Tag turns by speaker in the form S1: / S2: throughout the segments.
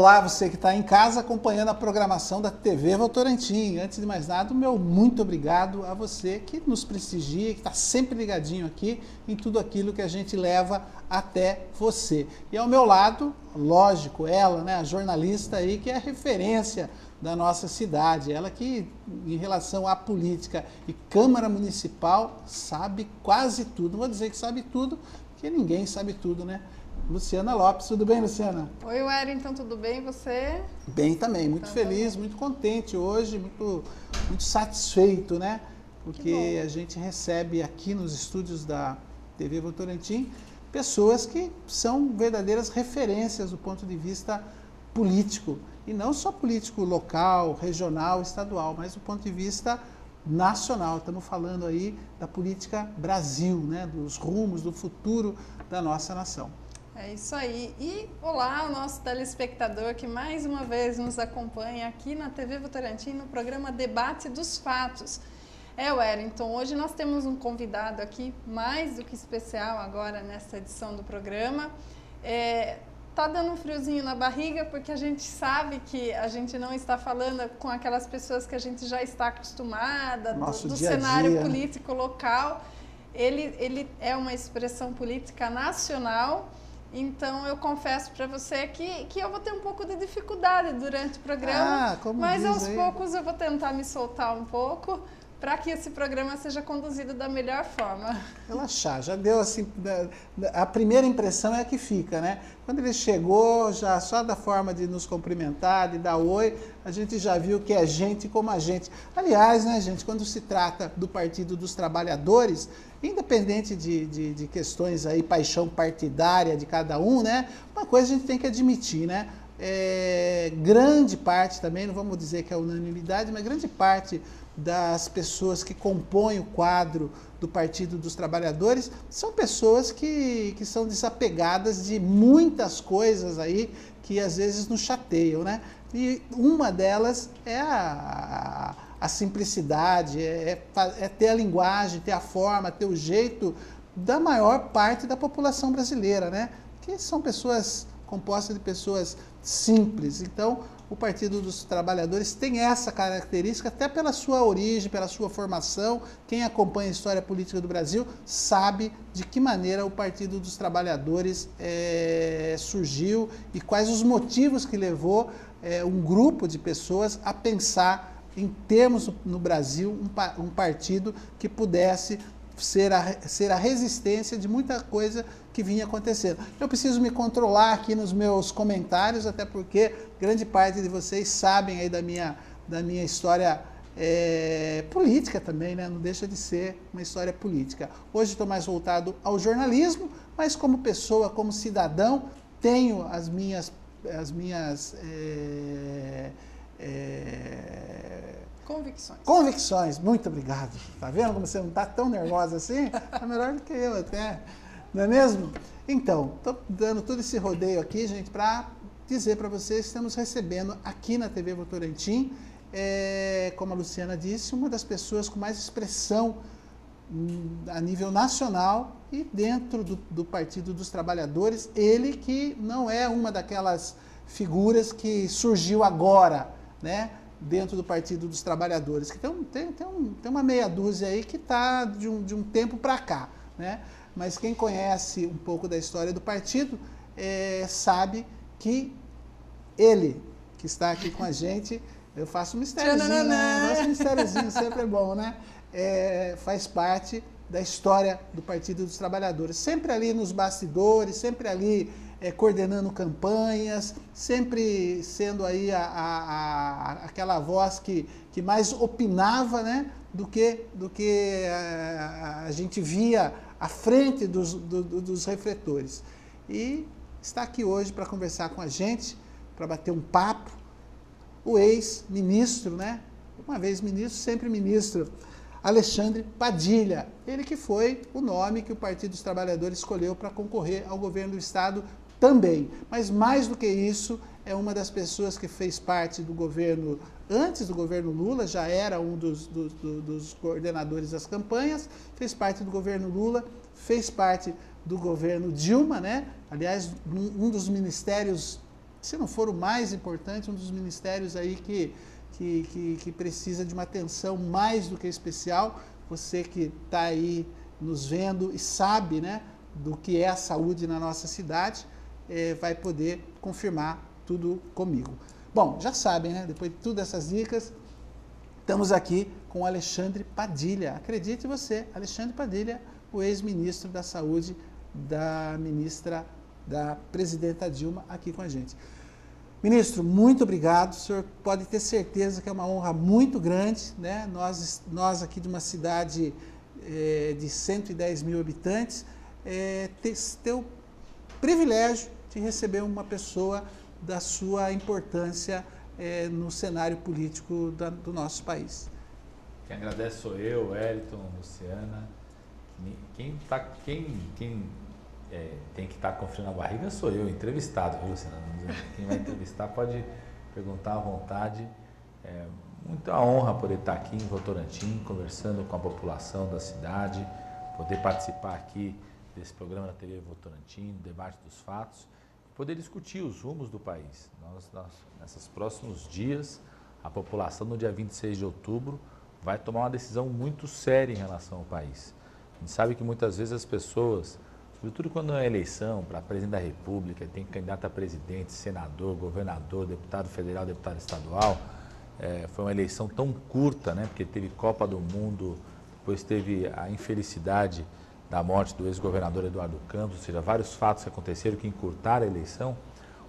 S1: Olá, você que está em casa acompanhando a programação da TV Votorantim. Antes de mais nada, o meu muito obrigado a você que nos prestigia, que está sempre ligadinho aqui em tudo aquilo que a gente leva até você. E ao meu lado, lógico, ela, né, a jornalista aí que é a referência da nossa cidade. Ela que, em relação à política e Câmara Municipal, sabe quase tudo. Não vou dizer que sabe tudo, porque ninguém sabe tudo, né? Luciana Lopes, tudo bem, Luciana?
S2: Oi, Wellington, tudo bem? Você?
S1: Bem também, muito feliz, muito contente hoje, muito satisfeito, né? Porque a gente recebe aqui nos estúdios da TV Votorantim pessoas que são verdadeiras referências do ponto de vista político. E não só político local, regional, estadual, mas do ponto de vista nacional. Estamos falando aí da política Brasil, né? Dos rumos, do futuro da nossa nação.
S2: É isso aí. E olá, o nosso telespectador que mais uma vez nos acompanha aqui na TV Votorantim no programa Debate dos Fatos. Wellington, hoje nós temos um convidado aqui mais do que especial agora nessa edição do programa. Tá dando um friozinho na barriga porque a gente sabe que a gente não está falando com aquelas pessoas que a gente já está acostumada do cenário político local. Ele é uma expressão política nacional. Então, eu confesso para você que eu vou ter um pouco de dificuldade durante o programa, mas aos poucos eu vou tentar me soltar um pouco para que esse programa seja conduzido da melhor forma.
S1: Relaxar, já deu assim, a primeira impressão é a que fica, né? Quando ele chegou, já só da forma de nos cumprimentar, de dar oi, a gente já viu que é gente como a gente. Aliás, né, gente, quando se trata do Partido dos Trabalhadores, independente de questões aí, paixão partidária de cada um, né? Uma coisa a gente tem que admitir, né? Grande parte também, não vamos dizer que é unanimidade, mas grande parte das pessoas que compõem o quadro do Partido dos Trabalhadores são pessoas que são desapegadas de muitas coisas aí que às vezes nos chateiam, né? E uma delas é a simplicidade, é ter a linguagem, ter a forma, ter o jeito da maior parte da população brasileira, né? Que são pessoas compostas de pessoas simples. Então, o Partido dos Trabalhadores tem essa característica, até pela sua origem, pela sua formação. Quem acompanha a história política do Brasil sabe de que maneira o Partido dos Trabalhadores surgiu e quais os motivos que levou um grupo de pessoas a pensar em termos no Brasil um partido que pudesse ser a resistência de muita coisa que vinha acontecendo. Eu preciso me controlar aqui nos meus comentários, até porque grande parte de vocês sabem aí da minha história política também, né? Não deixa de ser uma história política. Hoje estou mais voltado ao jornalismo, mas como pessoa, como cidadão, tenho as minhas convicções. Muito obrigado. Tá vendo como você não está tão nervosa assim? Tá melhor do que eu até. Não é mesmo? Então, estou dando todo esse rodeio aqui, gente, para dizer para vocês que estamos recebendo aqui na TV Votorantim, como a Luciana disse, uma das pessoas com mais expressão a nível nacional e dentro do Partido dos Trabalhadores, ele que não é uma daquelas figuras que surgiu agora, né? Dentro do Partido dos Trabalhadores, que tem uma meia dúzia aí que está de um tempo para cá, né? Mas quem conhece um pouco da história do partido sabe que ele, que está aqui com a gente, eu faço um mistériozinho, né? Faço um mistériozinho, sempre é bom, né? Faz parte da história do Partido dos Trabalhadores, sempre ali nos bastidores, sempre ali coordenando campanhas, sempre sendo aí aquela voz que mais opinava, né, do que a gente via à frente dos refletores. E está aqui hoje para conversar com a gente, para bater um papo, o ex-ministro, né, uma vez ministro, sempre ministro, Alexandre Padilha, ele que foi o nome que o Partido dos Trabalhadores escolheu para concorrer ao governo do Estado também. Mas mais do que isso, é uma das pessoas que fez parte do governo, antes do governo Lula, já era um dos coordenadores das campanhas, fez parte do governo Lula, fez parte do governo Dilma, né? Aliás, um dos ministérios se não for o mais importante, um dos ministérios aí que precisa de uma atenção mais do que especial. Você que está aí nos vendo e sabe, né, do que é a saúde na nossa cidade, vai poder confirmar tudo comigo. Bom, já sabem, né, depois de todas essas dicas, estamos aqui com o Alexandre Padilha. Acredite você, Alexandre Padilha, o ex-ministro da Saúde da presidenta Dilma, aqui com a gente. Ministro, muito obrigado. O senhor pode ter certeza que é uma honra muito grande, né? Nós aqui de uma cidade de 110 mil habitantes, ter o privilégio de receber uma pessoa da sua importância no cenário político do nosso país.
S3: Quem agradece sou eu, Wellington, Luciana. Quem tem que estar conferindo a barriga sou eu, entrevistado, viu, Luciana? Quem vai entrevistar pode perguntar à vontade. É muita honra poder estar aqui em Votorantim, conversando com a população da cidade, poder participar aqui desse programa da TV Votorantim, debate dos fatos, e poder discutir os rumos do país. Nesses próximos dias, a população, no dia 26 de outubro, vai tomar uma decisão muito séria em relação ao país. A gente sabe que muitas vezes as pessoas, sobretudo quando é eleição para presidente da República, tem candidato a presidente, senador, governador, deputado federal, deputado estadual, foi uma eleição tão curta, né? Porque teve Copa do Mundo, depois teve a infelicidade da morte do ex-governador Eduardo Campos, ou seja, vários fatos que aconteceram que encurtaram a eleição.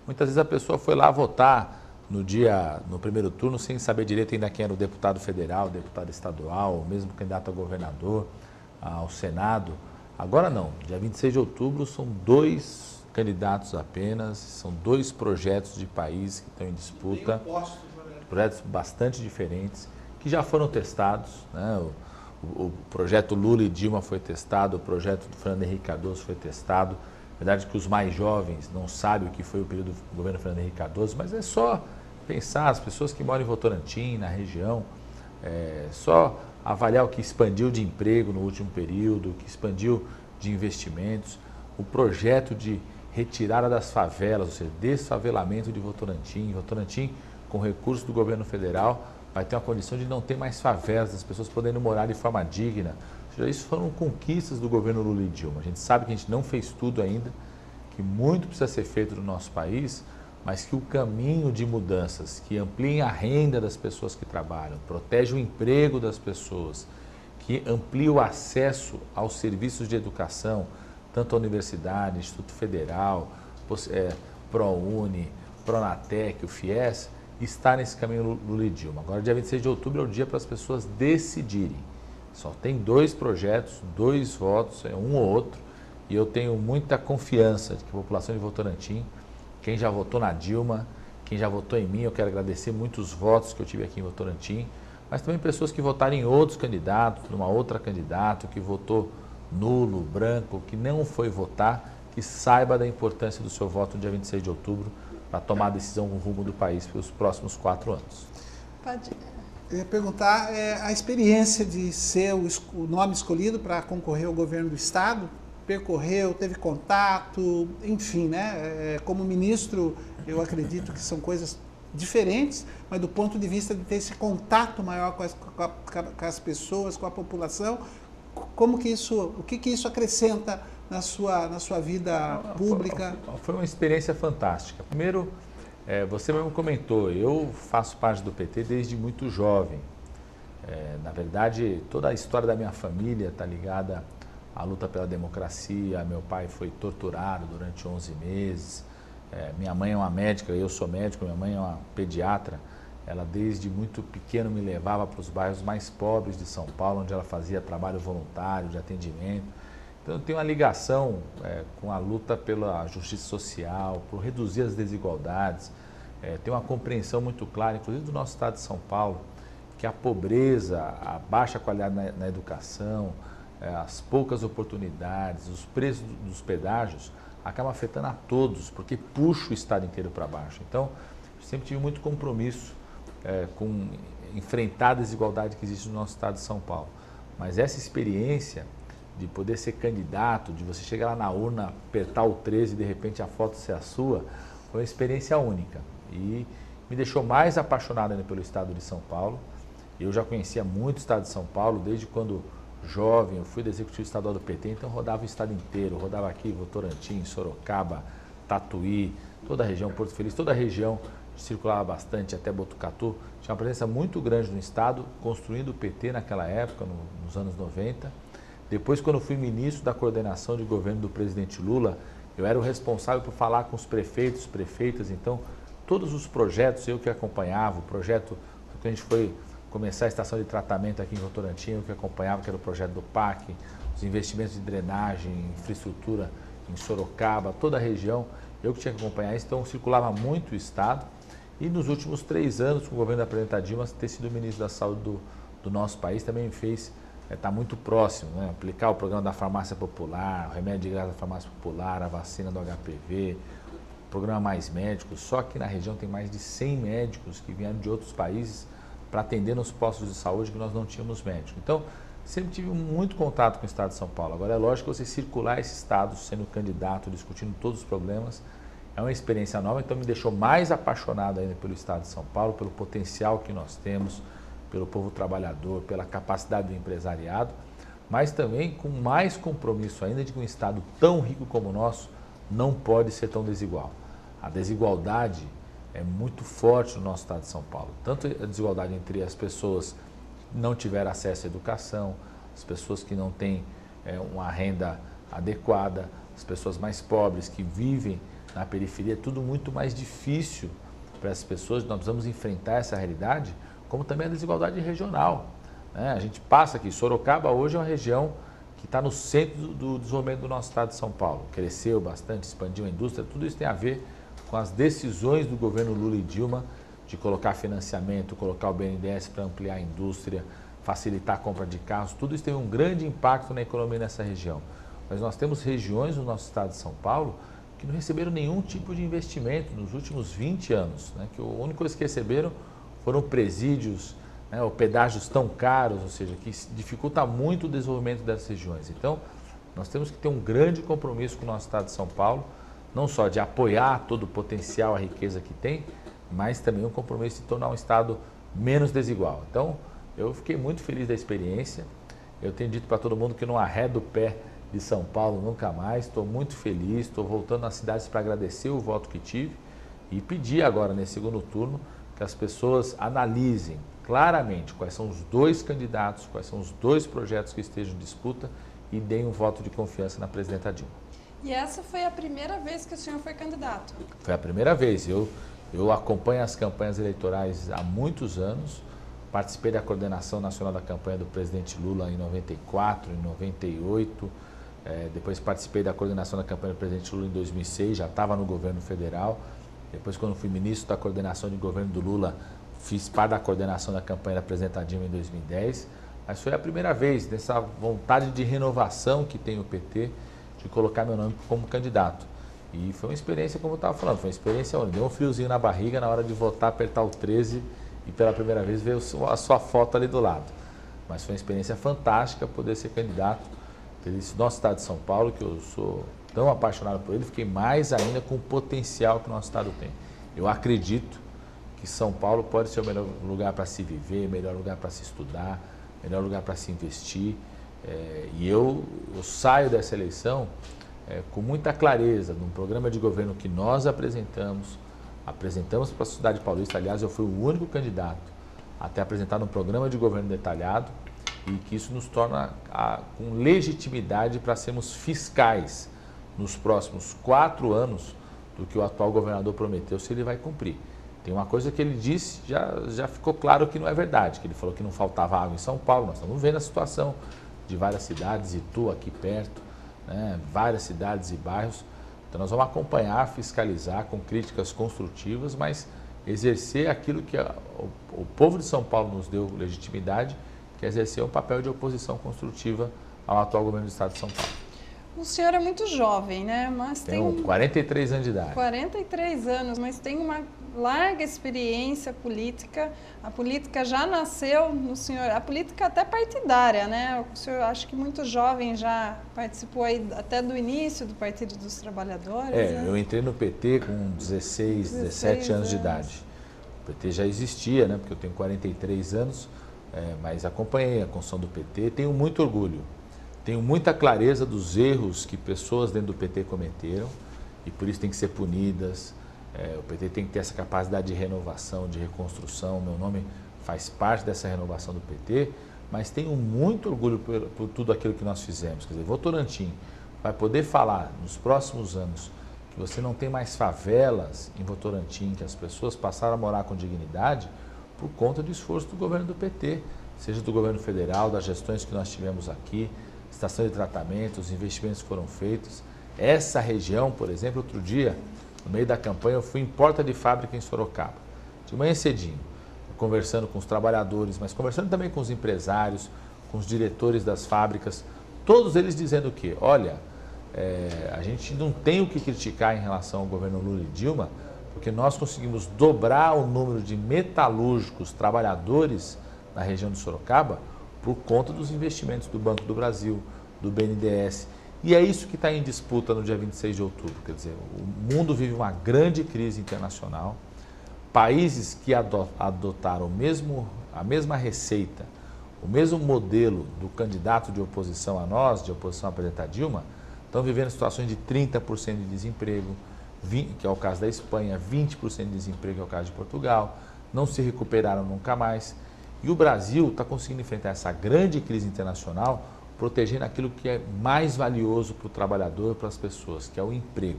S3: Muitas vezes a pessoa foi lá votar no primeiro turno sem saber direito ainda quem era o deputado federal, o deputado estadual, o mesmo candidato a governador, ao Senado. Agora não, dia 26 de outubro são 2 candidatos apenas, são 2 projetos de país que estão em disputa, projetos bastante diferentes, que já foram testados, né? O projeto Lula e Dilma foi testado, o projeto do Fernando Henrique Cardoso foi testado. Na verdade que os mais jovens não sabem o que foi o período do governo Fernando Henrique Cardoso, mas é só pensar, as pessoas que moram em Votorantim, na região, só avaliar o que expandiu de emprego no último período, o que expandiu de investimentos, o projeto de retirada das favelas, ou seja, desfavelamento de Votorantim. Votorantim, com recursos do governo federal, vai ter uma condição de não ter mais favelas, as pessoas podendo morar de forma digna. Ou seja, isso foram conquistas do governo Lula e Dilma. A gente sabe que a gente não fez tudo ainda, que muito precisa ser feito no nosso país, mas que o caminho de mudanças que ampliem a renda das pessoas que trabalham, protege o emprego das pessoas, que amplie o acesso aos serviços de educação, tanto a universidade, Instituto Federal, ProUni, Pronatec, o FIES, está nesse caminho Lula e Dilma. Agora, dia 26 de outubro é o dia para as pessoas decidirem. Só tem 2 projetos, 2 votos, um ou outro, e eu tenho muita confiança de que a população de Votorantim, quem já votou na Dilma, quem já votou em mim, eu quero agradecer muitos votos que eu tive aqui em Votorantim, mas também pessoas que votaram em outros candidatos, numa outra candidata, que votou nulo, branco, que não foi votar, que saiba da importância do seu voto no dia 26 de outubro para tomar a decisão no rumo do país pelos próximos 4 anos.
S1: Eu ia perguntar a experiência de ser o nome escolhido para concorrer ao governo do Estado, percorreu, teve contato, enfim, né? Como ministro, eu acredito que são coisas diferentes, mas do ponto de vista de ter esse contato maior com as pessoas, com a população, o que isso acrescenta na sua vida pública?
S3: Foi uma experiência fantástica. Primeiro, você mesmo comentou, eu faço parte do PT desde muito jovem. Na verdade, toda a história da minha família está ligada à luta pela democracia. Meu pai foi torturado durante 11 meses. Minha mãe é uma médica, eu sou médico, minha mãe é uma pediatra. Ela desde muito pequeno me levava para os bairros mais pobres de São Paulo, onde ela fazia trabalho voluntário de atendimento. Então eu tenho uma ligação com a luta pela justiça social, por reduzir as desigualdades. Tenho uma compreensão muito clara, inclusive do nosso estado de São Paulo, que a pobreza, a baixa qualidade na educação, as poucas oportunidades, os preços dos pedágios, acabam afetando a todos, porque puxa o estado inteiro para baixo. Então, eu sempre tive muito compromisso com enfrentar a desigualdade que existe no nosso estado de São Paulo. Mas essa experiência de poder ser candidato, de você chegar lá na urna, apertar o 13 e de repente a foto ser a sua, foi uma experiência única e me deixou mais apaixonado ainda pelo estado de São Paulo. Eu já conhecia muito o estado de São Paulo, desde quando jovem, eu fui do Executivo Estadual do PT, então rodava o estado inteiro, rodava aqui Votorantim, Sorocaba, Tatuí, toda a região, Porto Feliz, toda a região, circulava bastante até Botucatu, tinha uma presença muito grande no estado, construindo o PT naquela época, nos anos 90. Depois, quando eu fui ministro da coordenação de governo do presidente Lula, eu era o responsável por falar com os prefeitos, prefeitas, então todos os projetos eu que acompanhava, o projeto que a gente foi começar a estação de tratamento aqui em Votorantim, eu que acompanhava, que era o projeto do PAC, os investimentos de drenagem, infraestrutura em Sorocaba, toda a região, eu que tinha que acompanhar isso, então circulava muito o estado. E nos últimos 3 anos, com o governo da presidenta Dilma, ter sido ministro da Saúde do nosso país também me fez estar muito próximo, né? Aplicar o programa da farmácia popular, o remédio de graça da farmácia popular, a vacina do HPV, o programa Mais Médicos. Só que na região tem mais de 100 médicos que vieram de outros países para atender nos postos de saúde que nós não tínhamos médico. Então, sempre tive muito contato com o estado de São Paulo. Agora, é lógico que você circular esse estado sendo candidato, discutindo todos os problemas, é uma experiência nova, então me deixou mais apaixonado ainda pelo estado de São Paulo, pelo potencial que nós temos, pelo povo trabalhador, pela capacidade do empresariado, mas também com mais compromisso ainda de que um estado tão rico como o nosso não pode ser tão desigual. A desigualdade é muito forte no nosso estado de São Paulo, tanto a desigualdade entre as pessoas que não tiveram acesso à educação, as pessoas que não têm uma renda adequada, as pessoas mais pobres que vivem na periferia, é tudo muito mais difícil para as pessoas. Nós precisamos enfrentar essa realidade, como também a desigualdade regional, né? A gente passa aqui, Sorocaba hoje é uma região que está no centro do desenvolvimento do nosso estado de São Paulo. Cresceu bastante, expandiu a indústria, tudo isso tem a ver com as decisões do governo Lula e Dilma de colocar financiamento, colocar o BNDES para ampliar a indústria, facilitar a compra de carros, tudo isso teve um grande impacto na economia nessa região. Mas nós temos regiões no nosso estado de São Paulo que não receberam nenhum tipo de investimento nos últimos 20 anos, né? Que a única coisa que receberam foram presídios, né, ou pedágios tão caros, ou seja, que dificulta muito o desenvolvimento dessas regiões. Então, nós temos que ter um grande compromisso com o nosso estado de São Paulo, não só de apoiar todo o potencial, a riqueza que tem, mas também um compromisso de tornar um estado menos desigual. Então, eu fiquei muito feliz da experiência. Eu tenho dito para todo mundo que não arredo o pé de São Paulo nunca mais. Estou muito feliz, estou voltando às cidades para agradecer o voto que tive e pedir agora, nesse segundo turno, que as pessoas analisem claramente quais são os 2 candidatos, quais são os 2 projetos que estejam em disputa e deem um voto de confiança na presidenta Dilma.
S2: E essa foi a primeira vez que o senhor foi candidato?
S3: Foi a primeira vez. Eu acompanho as campanhas eleitorais há muitos anos, participei da coordenação nacional da campanha do presidente Lula em 94, em 98, depois participei da coordenação da campanha do presidente Lula em 2006, já estava no governo federal. Depois, quando fui ministro da coordenação de governo do Lula, fiz parte da coordenação da campanha da presidenta Dilma em 2010. Mas foi a primeira vez dessa vontade de renovação que tem o PT de colocar meu nome como candidato. E foi uma experiência, como eu estava falando, foi uma experiência onde deu um friozinho na barriga na hora de votar, apertar o 13 e pela primeira vez ver a sua foto ali do lado. Mas foi uma experiência fantástica poder ser candidato pelo nosso estado de São Paulo, que eu sou tão apaixonado por ele, fiquei mais ainda com o potencial que o nosso estado tem. Eu acredito que São Paulo pode ser o melhor lugar para se viver, melhor lugar para se estudar, melhor lugar para se investir. E eu saio dessa eleição com muita clareza, num programa de governo que nós apresentamos para a sociedade paulista. Aliás, eu fui o único candidato a ter apresentado um programa de governo detalhado e que isso nos torna com legitimidade para sermos fiscais nos próximos 4 anos do que o atual governador prometeu, se ele vai cumprir. Tem uma coisa que ele disse, já ficou claro que não é verdade, que ele falou que não faltava água em São Paulo. Nós estamos vendo a situação de várias cidades, Itu aqui perto, né, várias cidades e bairros. Então nós vamos acompanhar, fiscalizar com críticas construtivas, mas exercer aquilo que o povo de São Paulo nos deu legitimidade, que é exercer um papel de oposição construtiva ao atual governo do estado de São Paulo.
S2: O senhor é muito jovem, né? Mas
S3: Tenho 43 anos de idade.
S2: 43 anos, mas tem larga experiência política, a política já nasceu no senhor, a política até partidária, né? O senhor, acho que muito jovem, já participou aí até do início do Partido dos Trabalhadores. Né?
S3: Eu entrei no PT com 16, 17 anos de idade. O PT já existia, né? Porque eu tenho 43 anos, mas acompanhei a construção do PT, tenho muito orgulho. Tenho muita clareza dos erros que pessoas dentro do PT cometeram e por isso tem que ser punidas. O PT tem que ter essa capacidade de renovação, de reconstrução. Meu nome faz parte dessa renovação do PT, mas tenho muito orgulho por tudo aquilo que nós fizemos. Quer dizer, Votorantim vai poder falar nos próximos anos que você não tem mais favelas em Votorantim, que as pessoas passaram a morar com dignidade por conta do esforço do governo do PT, seja do governo federal, das gestões que nós tivemos aqui, estação de tratamento, os investimentos que foram feitos. Essa região, por exemplo, outro dia, no meio da campanha, eu fui em porta de fábrica em Sorocaba, de manhã cedinho, conversando com os trabalhadores, mas conversando também com os empresários, com os diretores das fábricas, todos eles dizendo o quê? Olha, a gente não tem o que criticar em relação ao governo Lula e Dilma, porque nós conseguimos dobrar o número de metalúrgicos, trabalhadores na região de Sorocaba, por conta dos investimentos do Banco do Brasil, do BNDES. E é isso que está em disputa no dia 26 de outubro. Quer dizer, o mundo vive uma grande crise internacional. Países que adotaram a mesma receita, o mesmo modelo do candidato de oposição a nós, de oposição a presidenta Dilma, estão vivendo situações de 30% de desemprego, que é o caso da Espanha, 20% de desemprego, que é o caso de Portugal, não se recuperaram nunca mais. E o Brasil está conseguindo enfrentar essa grande crise internacional, protegendo aquilo que é mais valioso para o trabalhador e para as pessoas, que é o emprego.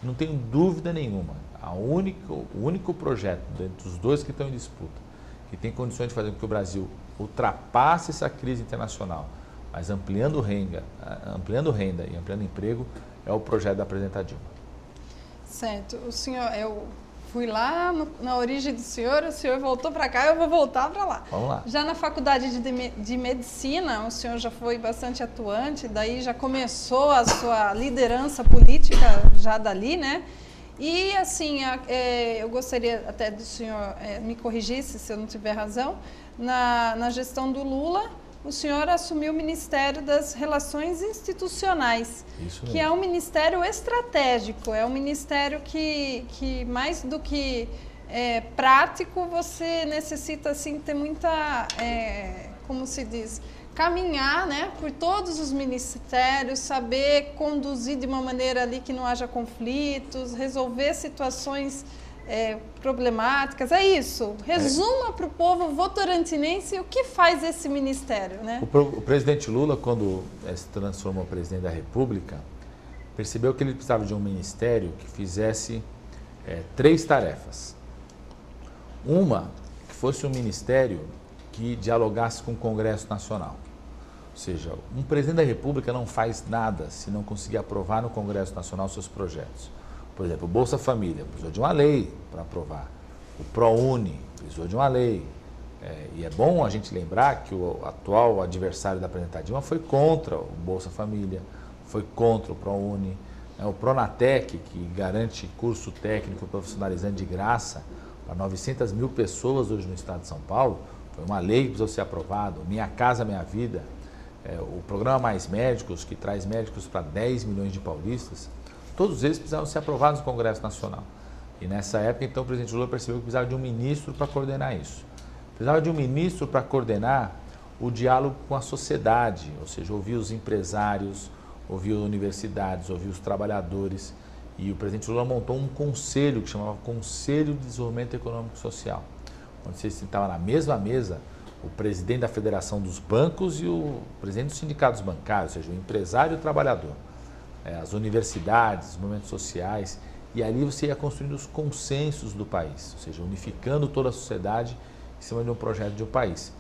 S3: Não tenho dúvida nenhuma, o único projeto, dentre os dois que estão em disputa, que tem condições de fazer com que o Brasil ultrapasse essa crise internacional, mas ampliando renda e ampliando emprego, é o projeto da presidenta Dilma.
S2: Certo. O senhor, eu fui lá na origem do senhor, o senhor voltou para cá, eu vou voltar para lá.
S3: Vamos lá.
S2: Já na faculdade de medicina, o senhor já foi bastante atuante, daí já começou a sua liderança política já dali, né? E assim, eu gostaria até do senhor me corrigisse se eu não tiver razão, na gestão do Lula, o senhor assumiu o Ministério das Relações Institucionais, que é um ministério estratégico, é um ministério que mais do que prático, você necessita assim, ter muita, como se diz, caminhar, né, por todos os ministérios, saber conduzir de uma maneira ali que não haja conflitos, resolver situações problemáticas, é isso. Resuma para o povo votorantinense o que faz esse ministério, né?
S3: O presidente Lula, quando se transformou presidente da República, percebeu que ele precisava de um ministério que fizesse 3 tarefas. Uma, que fosse um ministério que dialogasse com o Congresso Nacional. Ou seja, um presidente da República não faz nada se não conseguir aprovar no Congresso Nacional seus projetos. Por exemplo, o Bolsa Família precisou de uma lei para aprovar. O ProUni precisou de uma lei. E é bom a gente lembrar que o atual adversário da presidenta Dilma foi contra o Bolsa Família, foi contra o ProUni. O Pronatec, que garante curso técnico profissionalizante de graça para 900 mil pessoas hoje no estado de São Paulo, foi uma lei que precisou ser aprovada. Minha Casa Minha Vida, o programa Mais Médicos, que traz médicos para 10 milhões de paulistas, todos eles precisavam ser aprovados no Congresso Nacional. E nessa época, então, o presidente Lula percebeu que precisava de um ministro para coordenar isso. Precisava de um ministro para coordenar o diálogo com a sociedade, ou seja, ouvir os empresários, ouvir universidades, ouvir os trabalhadores. E o presidente Lula montou um conselho que chamava Conselho de Desenvolvimento Econômico e Social, onde você sentava na mesma mesa o presidente da Federação dos Bancos e o presidente dos sindicatos bancários, ou seja, o empresário e o trabalhador. As universidades, os movimentos sociais, e ali você ia construindo os consensos do país, ou seja, unificando toda a sociedade em cima de um projeto de um país.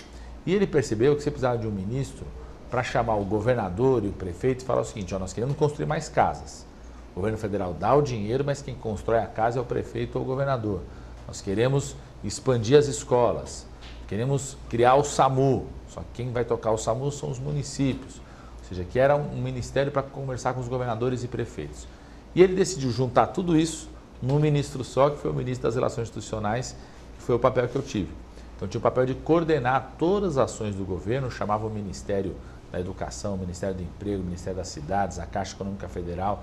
S3: E ele percebeu que você precisava de um ministro para chamar o governador e o prefeito e falar o seguinte: nós queremos construir mais casas. O governo federal dá o dinheiro, mas quem constrói a casa é o prefeito ou o governador. Nós queremos expandir as escolas, queremos criar o SAMU, só que quem vai tocar o SAMU são os municípios. Ou seja, que era um ministério para conversar com os governadores e prefeitos. E ele decidiu juntar tudo isso num ministro só, que foi o ministro das Relações Institucionais, que foi o papel que eu tive. Então, tinha o papel de coordenar todas as ações do governo, chamava o Ministério da Educação, o Ministério do Emprego, o Ministério das Cidades, a Caixa Econômica Federal,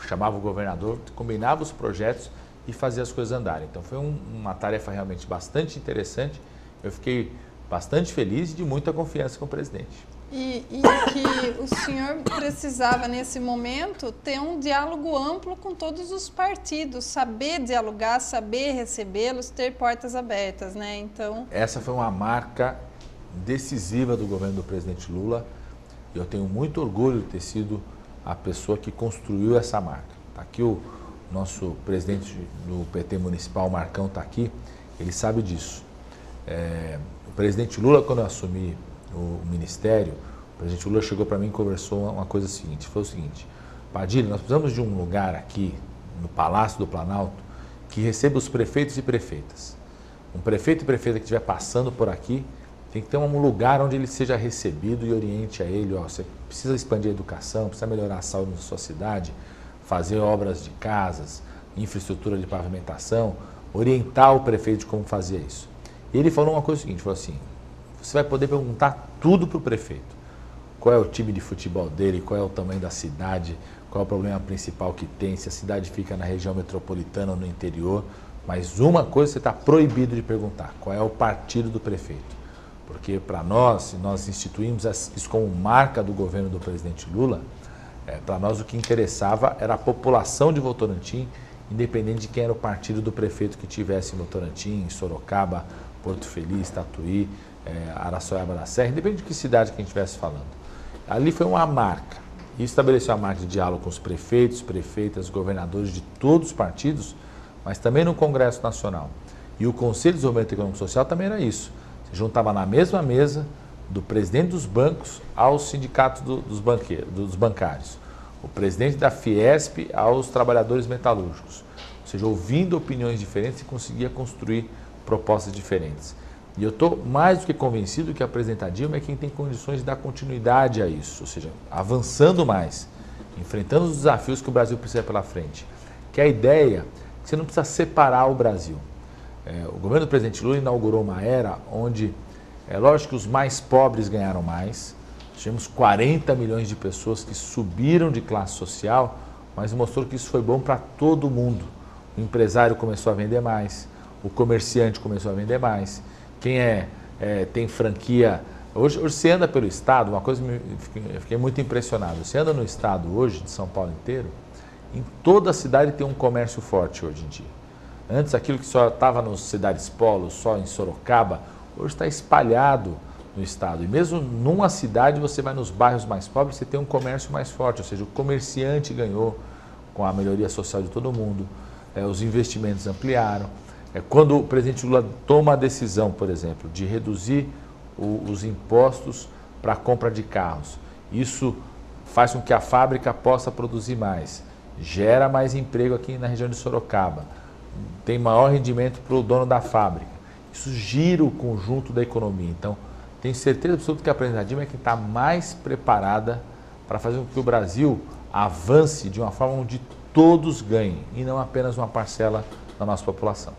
S3: chamava o governador, combinava os projetos e fazia as coisas andarem. Então, foi uma tarefa realmente bastante interessante. Eu fiquei bastante feliz e de muita confiança com o presidente.
S2: E que o senhor precisava, nesse momento, ter um diálogo amplo com todos os partidos, saber dialogar, saber recebê-los, ter portas abertas, né? Então...
S3: Essa foi uma marca decisiva do governo do presidente Lula. Eu tenho muito orgulho de ter sido a pessoa que construiu essa marca. Está aqui o nosso presidente do PT municipal, Marcão, está aqui, ele sabe disso. O presidente Lula, quando eu assumi o ministério, o presidente Lula chegou para mim e conversou uma coisa seguinte, foi o seguinte: Padilha, nós precisamos de um lugar aqui, no Palácio do Planalto, que receba os prefeitos e prefeitas. Um prefeito e prefeita que estiver passando por aqui, tem que ter um lugar onde ele seja recebido e oriente a ele, ó, você precisa expandir a educação, precisa melhorar a saúde na sua cidade, fazer obras de casas, infraestrutura de pavimentação, orientar o prefeito de como fazer isso. E ele falou uma coisa seguinte, falou assim: você vai poder perguntar tudo para o prefeito. Qual é o time de futebol dele, qual é o tamanho da cidade, qual é o problema principal que tem, se a cidade fica na região metropolitana ou no interior. Mas uma coisa você está proibido de perguntar: qual é o partido do prefeito? Porque para nós instituímos isso como marca do governo do presidente Lula, para nós o que interessava era a população de Votorantim, independente de quem era o partido do prefeito que tivesse em Votorantim, em Sorocaba, Porto Feliz, Tatuí, Araçoiaba da Serra, independente de que cidade que a gente estivesse falando. Ali foi uma marca, e estabeleceu a marca de diálogo com os prefeitos, prefeitas, governadores de todos os partidos, mas também no Congresso Nacional. E o Conselho de Desenvolvimento Econômico e Social também era isso. Se juntava na mesma mesa do presidente dos bancos aos sindicatos dos bancários, o presidente da Fiesp aos trabalhadores metalúrgicos, ou seja, ouvindo opiniões diferentes e conseguia construir propostas diferentes. E eu estou mais do que convencido que apresentar a Dilma é quem tem condições de dar continuidade a isso, ou seja, avançando mais, enfrentando os desafios que o Brasil precisa pela frente. Que a ideia é que você não precisa separar o Brasil. O governo do presidente Lula inaugurou uma era onde, lógico que os mais pobres ganharam mais, tivemos 40 milhões de pessoas que subiram de classe social, mas mostrou que isso foi bom para todo mundo. O empresário começou a vender mais, o comerciante começou a vender mais, quem tem franquia... Hoje você anda pelo estado, uma coisa eu fiquei muito impressionado, você anda no estado hoje, de São Paulo inteiro, em toda a cidade tem um comércio forte hoje em dia. Antes aquilo que só estava nas cidades polos, só em Sorocaba, hoje está espalhado no estado. E mesmo numa cidade, você vai nos bairros mais pobres, você tem um comércio mais forte, ou seja, o comerciante ganhou com a melhoria social de todo mundo, os investimentos ampliaram. Quando o presidente Lula toma a decisão, por exemplo, de reduzir os impostos para a compra de carros, isso faz com que a fábrica possa produzir mais, gera mais emprego aqui na região de Sorocaba, tem maior rendimento para o dono da fábrica. Isso gira o conjunto da economia. Então, tenho certeza absoluta que a presidente Dilma é quem está mais preparada para fazer com que o Brasil avance de uma forma onde todos ganhem e não apenas uma parcela da nossa população.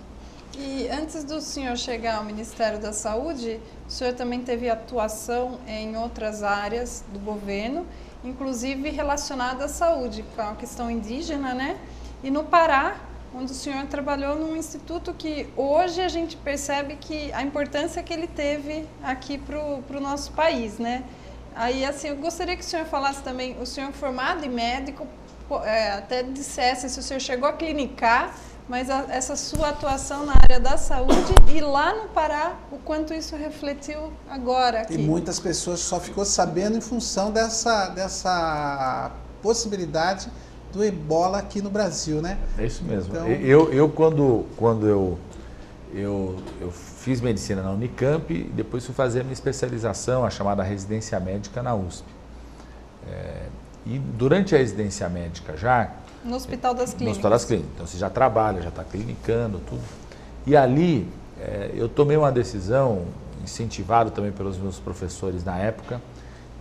S2: E antes do senhor chegar ao Ministério da Saúde, o senhor também teve atuação em outras áreas do governo, inclusive relacionada à saúde, com a questão indígena, né? E no Pará, onde o senhor trabalhou num instituto que hoje a gente percebe que a importância que ele teve aqui para o nosso país, né? Aí, assim, eu gostaria que o senhor falasse também, o senhor formado em médico, até dissesse se o senhor chegou a clinicar, mas essa sua atuação na área da saúde e lá no Pará, o quanto isso refletiu agora aqui.
S1: E muitas pessoas só ficou sabendo em função dessa possibilidade do ebola aqui no Brasil, né?
S3: É isso mesmo.
S1: Então...
S3: Quando eu fiz medicina na Unicamp, e depois fui fazer a minha especialização, a chamada residência médica na USP. E durante a residência médica já...
S2: No Hospital das Clínicas.
S3: No Hospital das Clínicas. Então você já trabalha, já está clinicando, tudo. E ali eu tomei uma decisão, incentivado também pelos meus professores na época,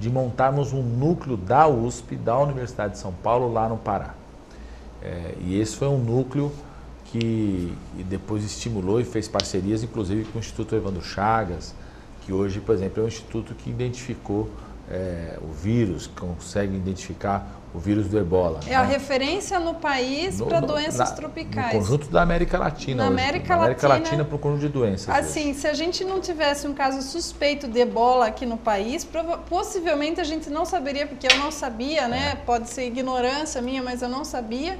S3: de montarmos um núcleo da USP, da Universidade de São Paulo, lá no Pará. E esse foi um núcleo que depois estimulou e fez parcerias, inclusive com o Instituto Evandro Chagas, que hoje, por exemplo, é um instituto que identificou o vírus, consegue identificar o vírus do Ebola.
S2: É a referência no país para doenças tropicais.
S3: No conjunto da América Latina.
S2: Na
S3: hoje,
S2: América
S3: Latina para o conjunto de doenças.
S2: Assim, se a gente não tivesse um caso suspeito de Ebola aqui no país, possivelmente a gente não saberia, porque eu não sabia, né? Pode ser ignorância minha, mas eu não sabia.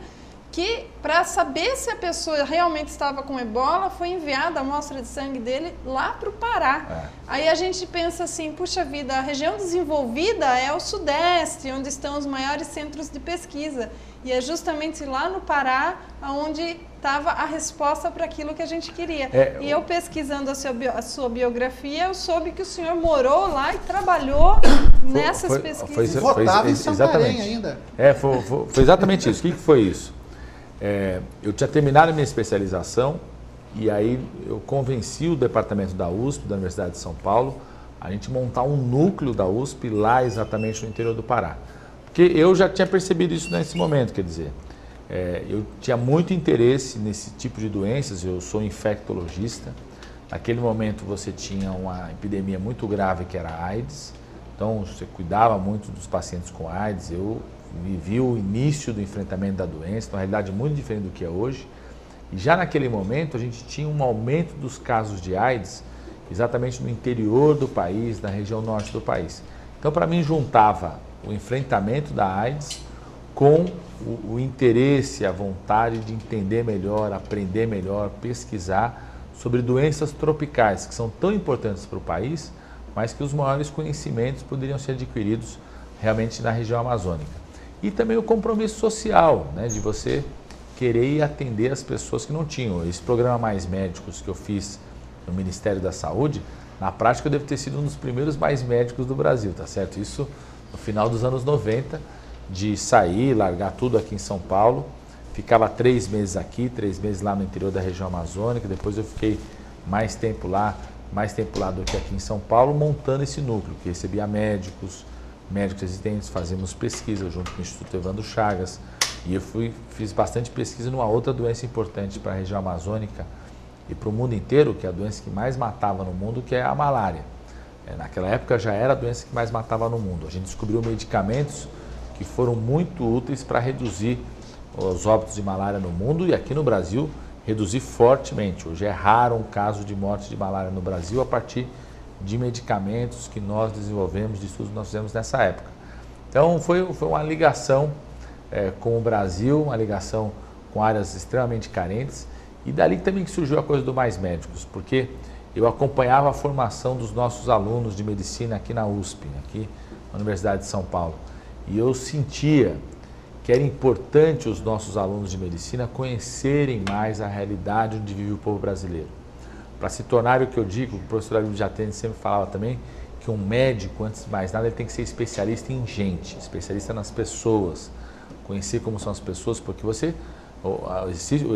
S2: Que para saber se a pessoa realmente estava com ebola, foi enviada a amostra de sangue dele lá para o Pará. Aí a gente pensa assim, puxa vida, a região desenvolvida é o Sudeste, onde estão os maiores centros de pesquisa. E é justamente lá no Pará onde estava a resposta para aquilo que a gente queria. E eu pesquisando a sua biografia, eu soube que o senhor morou lá e trabalhou nessas pesquisas.
S1: Votava em Santarém ainda.
S3: Foi exatamente isso. O que foi isso? Eu tinha terminado a minha especialização e aí eu convenci o departamento da USP, da Universidade de São Paulo, a gente montar um núcleo da USP lá exatamente no interior do Pará. Porque eu já tinha percebido isso nesse momento, quer dizer, eu tinha muito interesse nesse tipo de doenças, eu sou infectologista. Naquele momento você tinha uma epidemia muito grave que era a AIDS, então você cuidava muito dos pacientes com AIDS, eu vivi o início do enfrentamento da doença, uma realidade muito diferente do que é hoje. E já naquele momento a gente tinha um aumento dos casos de AIDS exatamente no interior do país, na região norte do país. Então, para mim, juntava o enfrentamento da AIDS com o interesse, a vontade de entender melhor, aprender melhor, pesquisar sobre doenças tropicais, que são tão importantes para o país, mas que os maiores conhecimentos poderiam ser adquiridos realmente na região amazônica. E também o compromisso social, né, de você querer atender as pessoas que não tinham. Esse programa Mais Médicos que eu fiz no Ministério da Saúde, na prática eu devo ter sido um dos primeiros mais médicos do Brasil, tá certo? Isso no final dos anos 90, de sair, largar tudo aqui em São Paulo, ficava 3 meses aqui, 3 meses lá no interior da região amazônica, depois eu fiquei mais tempo lá do que aqui em São Paulo, montando esse núcleo, que recebia médicos residentes, fazemos pesquisa junto com o Instituto Evandro Chagas, e eu fiz bastante pesquisa numa outra doença importante para a região amazônica e para o mundo inteiro, que é a doença que mais matava no mundo, que é a malária. Naquela época já era a doença que mais matava no mundo. A gente descobriu medicamentos que foram muito úteis para reduzir os óbitos de malária no mundo e aqui no Brasil reduzir fortemente. Hoje é raro um caso de morte de malária no Brasil a partir de medicamentos que nós desenvolvemos, de estudos que nós fizemos nessa época. Então foi uma ligação com o Brasil, uma ligação com áreas extremamente carentes, e dali também que surgiu a coisa do Mais Médicos, porque eu acompanhava a formação dos nossos alunos de medicina aqui na USP, aqui na Universidade de São Paulo, e eu sentia que era importante os nossos alunos de medicina conhecerem mais a realidade onde vive o povo brasileiro. Para se tornar o que eu digo, o professor Abílio Jatene sempre falava também, que um médico, antes de mais nada, ele tem que ser especialista em gente, especialista nas pessoas, conhecer como são as pessoas, porque o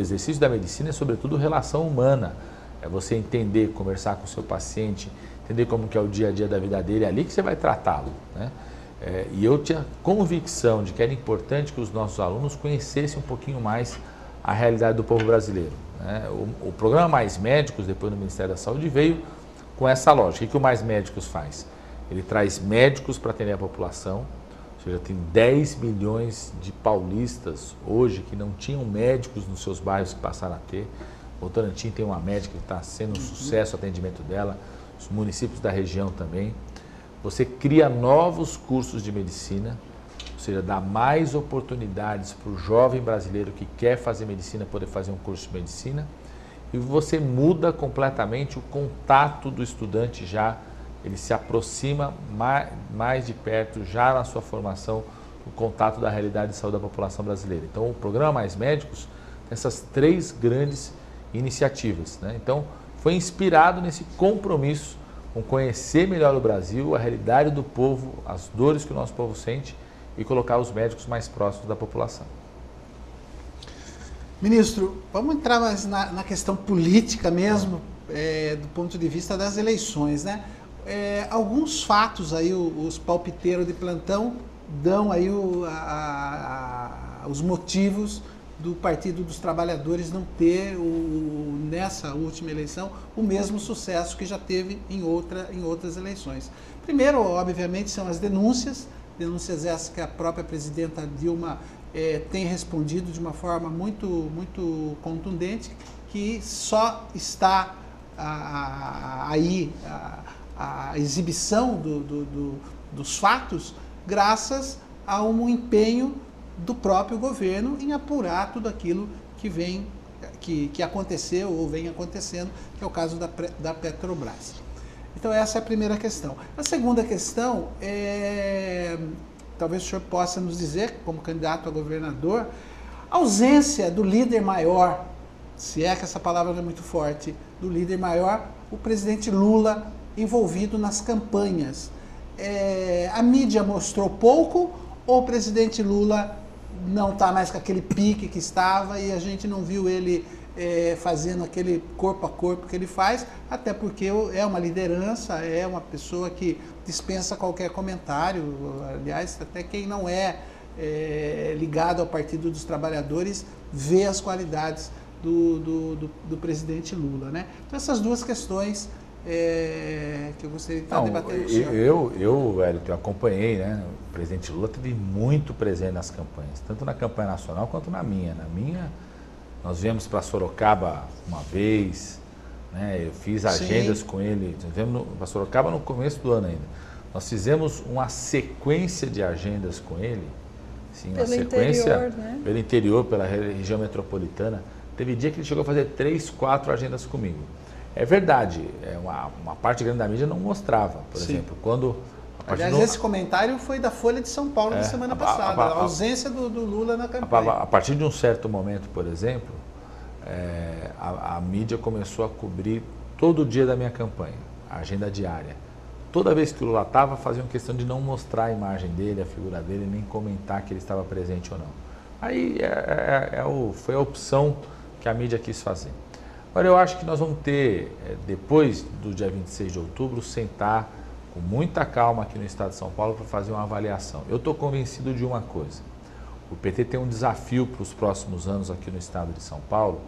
S3: exercício da medicina é sobretudo relação humana, é você entender, conversar com o seu paciente, entender como que é o dia a dia da vida dele, é ali que você vai tratá-lo, né? E eu tinha convicção de que era importante que os nossos alunos conhecessem um pouquinho mais a realidade do povo brasileiro, né? O programa Mais Médicos, depois do Ministério da Saúde, veio com essa lógica. O que o Mais Médicos faz? Ele traz médicos para atender a população, ou seja, tem 10 milhões de paulistas hoje que não tinham médicos nos seus bairros que passaram a ter. O Votorantim tem uma médica que está sendo um sucesso o atendimento dela, os municípios da região também. Você cria novos cursos de medicina, ou seja, dá mais oportunidades para o jovem brasileiro que quer fazer medicina poder fazer um curso de medicina, e você muda completamente o contato do estudante já, ele se aproxima mais de perto já na sua formação, o contato da realidade de saúde da população brasileira. Então o programa Mais Médicos tem essas 3 grandes iniciativas, né? Então foi inspirado nesse compromisso com conhecer melhor o Brasil, a realidade do povo, as dores que o nosso povo sente e colocar os médicos mais próximos da população.
S1: Ministro, vamos entrar mais na questão política mesmo, do ponto de vista das eleições, né? Alguns fatos aí, os palpiteiros de plantão dão aí os motivos do Partido dos Trabalhadores não ter, nessa última eleição, o mesmo sucesso que já teve em outras eleições. Primeiro, obviamente, são as denúncias essas que a própria presidenta Dilma tem respondido de uma forma muito contundente, que só está aí a exibição dos fatos graças a um empenho do próprio governo em apurar tudo aquilo que aconteceu ou vem acontecendo, que é o caso da Petrobras. Então essa é a primeira questão. A segunda questão talvez o senhor possa nos dizer, como candidato a governador, a ausência do líder maior, se é que essa palavra não é muito forte, do líder maior, o presidente Lula envolvido nas campanhas. A mídia mostrou pouco ou o presidente Lula não está mais com aquele pique que estava e a gente não viu ele fazendo aquele corpo a corpo que ele faz, até porque é uma liderança, é uma pessoa que dispensa qualquer comentário. Aliás, até quem não é ligado ao Partido dos Trabalhadores vê as qualidades do presidente Lula, né? Então essas duas questões que eu gostaria de estar debatendo com o senhor.
S3: Eu Wellington, acompanhei, né? O presidente Lula esteve muito presente nas campanhas, tanto na campanha nacional quanto na minha. Na minha, nós viemos para Sorocaba uma vez, né? Eu fiz agendas com ele, nós viemos para Sorocaba no começo do ano ainda. Nós fizemos uma sequência de agendas com ele, sim, uma sequência interior, né? Pelo interior, pela região metropolitana. Teve dia que ele chegou a fazer 3, 4 agendas comigo. É verdade, uma parte grande da mídia não mostrava, por exemplo, quando...
S1: Aliás, esse comentário foi da Folha de São Paulo na semana passada, a ausência do Lula na campanha.
S3: A partir de um certo momento, por exemplo, a mídia começou a cobrir todo o dia da minha campanha, a agenda diária. Toda vez que o Lula estava, faziam questão de não mostrar a imagem dele, a figura dele, nem comentar que ele estava presente ou não. Aí foi a opção que a mídia quis fazer. Agora, eu acho que nós vamos ter, depois do dia 26 de outubro, sentar com muita calma aqui no estado de São Paulo para fazer uma avaliação. Eu estou convencido de uma coisa. O PT tem um desafio para os próximos anos aqui no estado de São Paulo,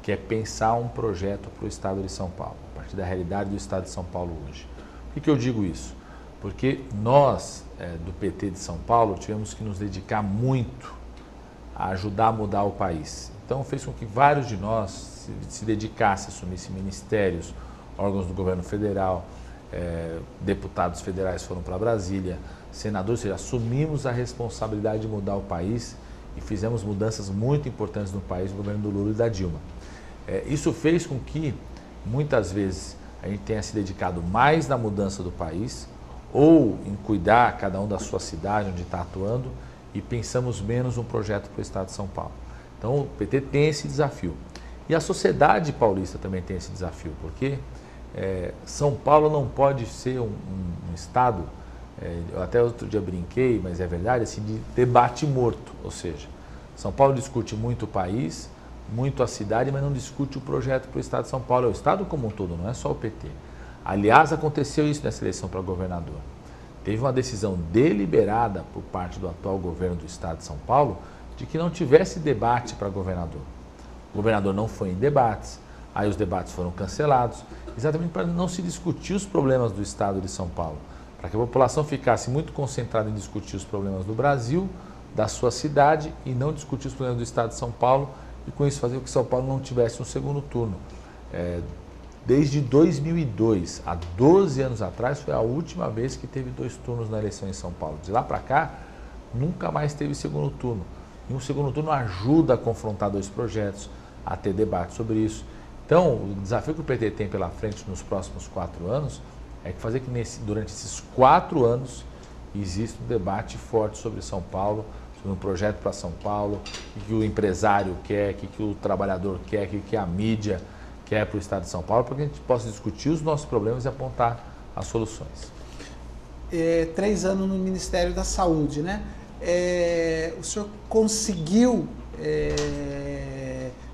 S3: que é pensar um projeto para o estado de São Paulo, a partir da realidade do estado de São Paulo hoje. Por que eu digo isso? Porque nós, do PT de São Paulo, tivemos que nos dedicar muito a ajudar a mudar o país. Então, fez com que vários de nós se dedicassem, assumissem ministérios, órgãos do governo federal, deputados federais foram para Brasília, senadores, ou seja, assumimos a responsabilidade de mudar o país e fizemos mudanças muito importantes no país, no governo do Lula e da Dilma. Isso fez com que, muitas vezes, a gente tenha se dedicado mais na mudança do país ou em cuidar cada um da sua cidade, onde está atuando, e pensamos menos um projeto para o estado de São Paulo. Então, o PT tem esse desafio. E a sociedade paulista também tem esse desafio, porque São Paulo não pode ser um estado, eu até outro dia brinquei, mas é verdade, assim, de debate morto. Ou seja, São Paulo discute muito o país, muito a cidade, mas não discute o projeto para o estado de São Paulo. É o estado como um todo, não é só o PT. Aliás, aconteceu isso nessa eleição para governador. Teve uma decisão deliberada por parte do atual governo do estado de São Paulo de que não tivesse debate para governador. O governador não foi em debates, aí os debates foram cancelados, exatamente para não se discutir os problemas do estado de São Paulo, para que a população ficasse muito concentrada em discutir os problemas do Brasil, da sua cidade, e não discutir os problemas do estado de São Paulo, e com isso fazer com que São Paulo não tivesse um segundo turno. Desde 2002, há 12 anos atrás, foi a última vez que teve 2 turnos na eleição em São Paulo. De lá para cá, nunca mais teve segundo turno. E um segundo turno ajuda a confrontar 2 projetos, a ter debate sobre isso. Então, o desafio que o PT tem pela frente nos próximos 4 anos é fazer que durante esses 4 anos exista um debate forte sobre São Paulo, sobre um projeto para São Paulo, o que o empresário quer, o que o trabalhador quer, o que a mídia quer para o estado de São Paulo, para que a gente possa discutir os nossos problemas e apontar as soluções.
S1: 3 anos no Ministério da Saúde, né? O senhor conseguiu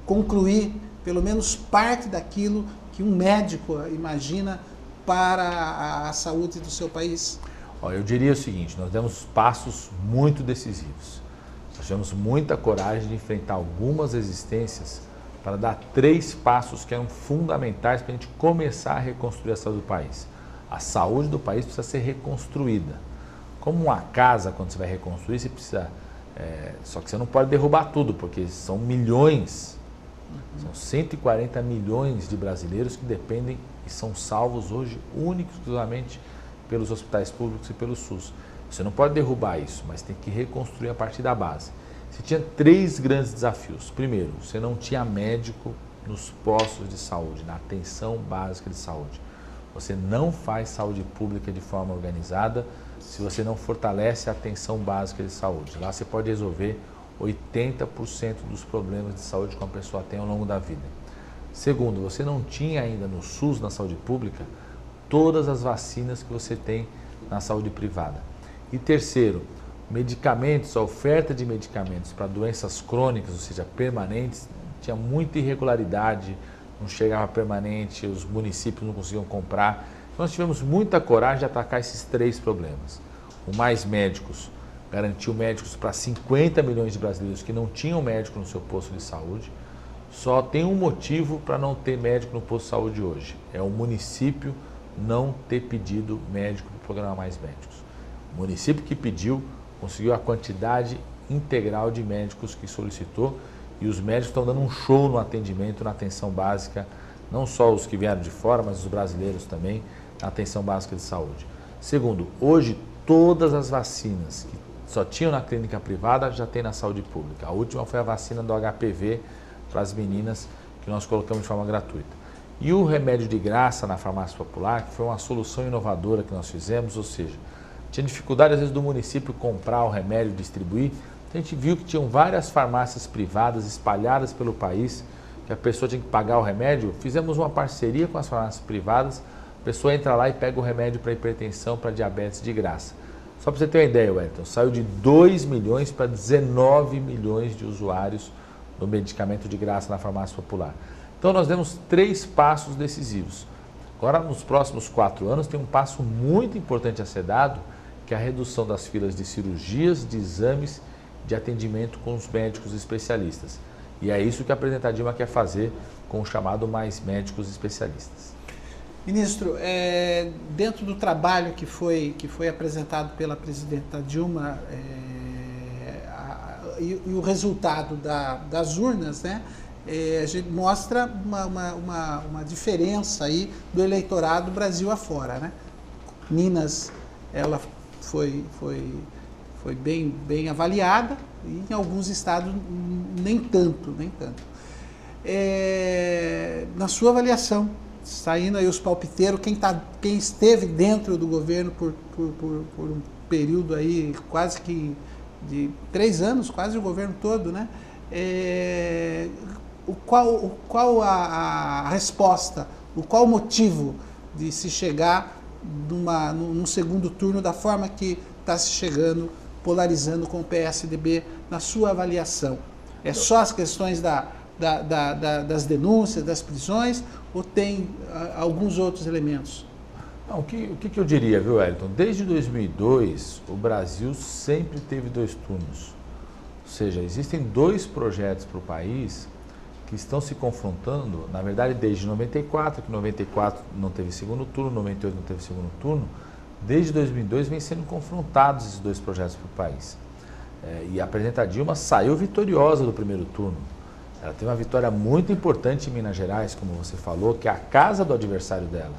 S1: concluir pelo menos parte daquilo que um médico imagina para a saúde do seu país?
S3: Eu diria o seguinte, nós demos passos muito decisivos. Nós tivemos muita coragem de enfrentar algumas resistências para dar 3 passos que eram fundamentais para a gente começar a reconstruir a saúde do país. A saúde do país precisa ser reconstruída. Como uma casa, quando você vai reconstruir, você precisa... só que você não pode derrubar tudo, porque são milhões, são 140 milhões de brasileiros que dependem e são salvos hoje únicos, exclusivamente pelos hospitais públicos e pelo SUS. Você não pode derrubar isso, mas tem que reconstruir a partir da base. Você tinha 3 grandes desafios. Primeiro, você não tinha médico nos postos de saúde, na atenção básica de saúde. Você não faz saúde pública de forma organizada se você não fortalece a atenção básica de saúde. Lá você pode resolver 80% dos problemas de saúde que uma pessoa tem ao longo da vida. Segundo, você não tinha ainda no SUS, na saúde pública, todas as vacinas que você tem na saúde privada. E terceiro, medicamentos, a oferta de medicamentos para doenças crônicas, ou seja, permanentes, tinha muita irregularidade, não chegava permanente, os municípios não conseguiam comprar. Então nós tivemos muita coragem de atacar esses 3 problemas. O Mais Médicos, garantiu médicos para 50 milhões de brasileiros que não tinham médico no seu posto de saúde. Só tem um motivo para não ter médico no posto de saúde hoje, é o município não ter pedido médico para o programa Mais Médicos. O município que pediu conseguiu a quantidade integral de médicos que solicitou e os médicos estão dando um show no atendimento, na atenção básica, não só os que vieram de fora, mas os brasileiros também, na atenção básica de saúde. Segundo, hoje todas as vacinas que só tinham na clínica privada já tem na saúde pública. A última foi a vacina do HPV para as meninas que nós colocamos de forma gratuita. E o remédio de graça na farmácia popular, que foi uma solução inovadora que nós fizemos, ou seja, tinha dificuldade às vezes do município comprar o remédio, distribuir. A gente viu que tinham várias farmácias privadas espalhadas pelo país, que a pessoa tinha que pagar o remédio. Fizemos uma parceria com as farmácias privadas, a pessoa entra lá e pega o remédio para hipertensão, para diabetes de graça. Só para você ter uma ideia, Wellington, saiu de 2 milhões para 19 milhões de usuários do medicamento de graça na farmácia popular. Então nós demos 3 passos decisivos. Agora, nos próximos 4 anos, tem um passo muito importante a ser dado, que é a redução das filas de cirurgias, de exames, de atendimento com os médicos especialistas. E é isso que a presidenta Dilma quer fazer com o chamado Mais Médicos Especialistas.
S1: Ministro, dentro do trabalho que foi apresentado pela presidenta Dilma e o resultado das urnas, né, a gente mostra uma diferença aí do eleitorado Brasil afora, né? Minas, ela foi bem avaliada e em alguns estados nem tanto. Na sua avaliação, saindo aí os palpiteiros, quem esteve dentro do governo por um período aí quase que de 3 anos, quase o governo todo, né? Qual a resposta, qual o motivo de se chegar num segundo turno da forma que está se chegando, polarizando com o PSDB, na sua avaliação? É só as questões das denúncias, das prisões, ou tem alguns outros elementos?
S3: Não, o que eu diria, viu, Wellington? Desde 2002, o Brasil sempre teve 2 turnos. Ou seja, existem 2 projetos para o país que estão se confrontando, na verdade, desde 94, que 94 não teve segundo turno, 98 não teve segundo turno, desde 2002 vem sendo confrontados esses 2 projetos para o país. E a presidenta Dilma saiu vitoriosa do primeiro turno. Ela teve uma vitória muito importante em Minas Gerais, como você falou, que é a casa do adversário dela.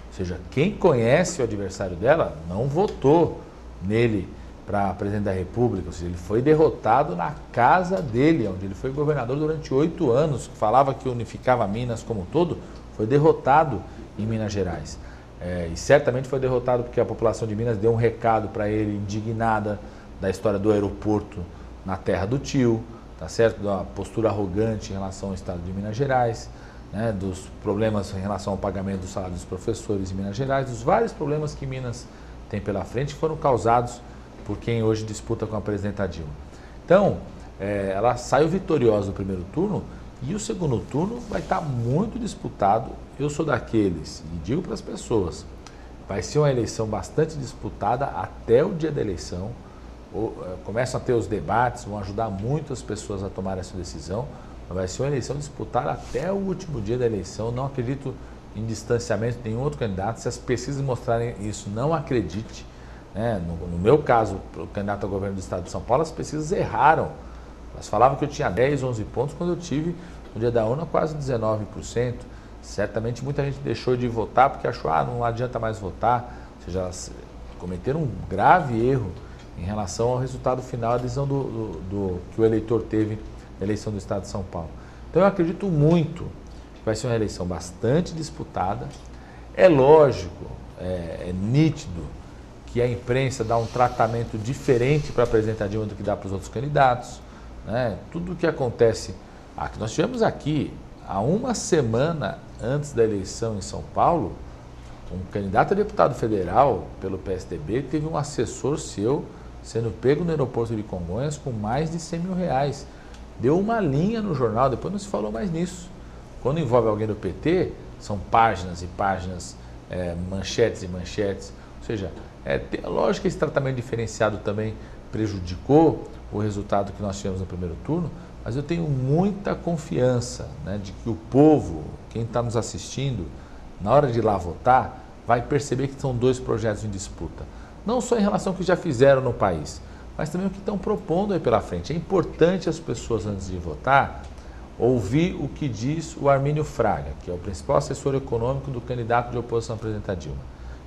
S3: Ou seja, quem conhece o adversário dela não votou nele para presidente da República. Ou seja, ele foi derrotado na casa dele, onde ele foi governador durante 8 anos, que falava que unificava Minas como um todo, foi derrotado em Minas Gerais. E certamente foi derrotado porque a população de Minas deu um recado para ele, indignada da história do aeroporto na terra do tio, tá certo? Da postura arrogante em relação ao estado de Minas Gerais, né? Dos problemas em relação ao pagamento do salário dos professores em Minas Gerais, dos vários problemas que Minas tem pela frente, que foram causados por quem hoje disputa com a presidenta Dilma. Então, ela saiu vitoriosa do primeiro turno e o segundo turno vai estar muito disputado. Eu sou daqueles, e digo para as pessoas, vai ser uma eleição bastante disputada até o dia da eleição. começam a ter os debates, vão ajudar muito as pessoas a tomar essa decisão. Vai ser uma eleição disputada até o último dia da eleição. Não acredito em distanciamento de nenhum outro candidato. Se as pesquisas mostrarem isso, não acredite. Né? No meu caso, o candidato ao governo do estado de São Paulo, as pesquisas erraram. Elas falavam que eu tinha 10, 11 pontos, quando eu tive, no dia da urna, quase 19%. Certamente muita gente deixou de votar porque achou, não adianta mais votar. Ou seja, elas cometeram um grave erro em relação ao resultado final, a decisão que o eleitor teve na eleição do estado de São Paulo. Então eu acredito muito que vai ser uma eleição bastante disputada. É lógico, é nítido que a imprensa dá um tratamento diferente para a presidenta Dilma do que dá para os outros candidatos. Né? Tudo o que acontece, que nós tivemos aqui, há uma semana antes da eleição em São Paulo, um candidato a deputado federal pelo PSDB teve um assessor seu sendo pego no aeroporto de Congonhas com mais de R$100 mil. Deu uma linha no jornal, depois não se falou mais nisso. Quando envolve alguém do PT, são páginas e páginas, manchetes e manchetes. Ou seja, lógico que esse tratamento diferenciado também prejudicou o resultado que nós tivemos no primeiro turno, mas eu tenho muita confiança, né, de que o povo, quem está nos assistindo, na hora de ir lá votar, vai perceber que são dois projetos em disputa. Não só em relação ao que já fizeram no país, mas também o que estão propondo aí pela frente. É importante as pessoas, antes de votar, ouvir o que diz o Armínio Fraga, que é o principal assessor econômico do candidato de oposição à presidenta Dilma.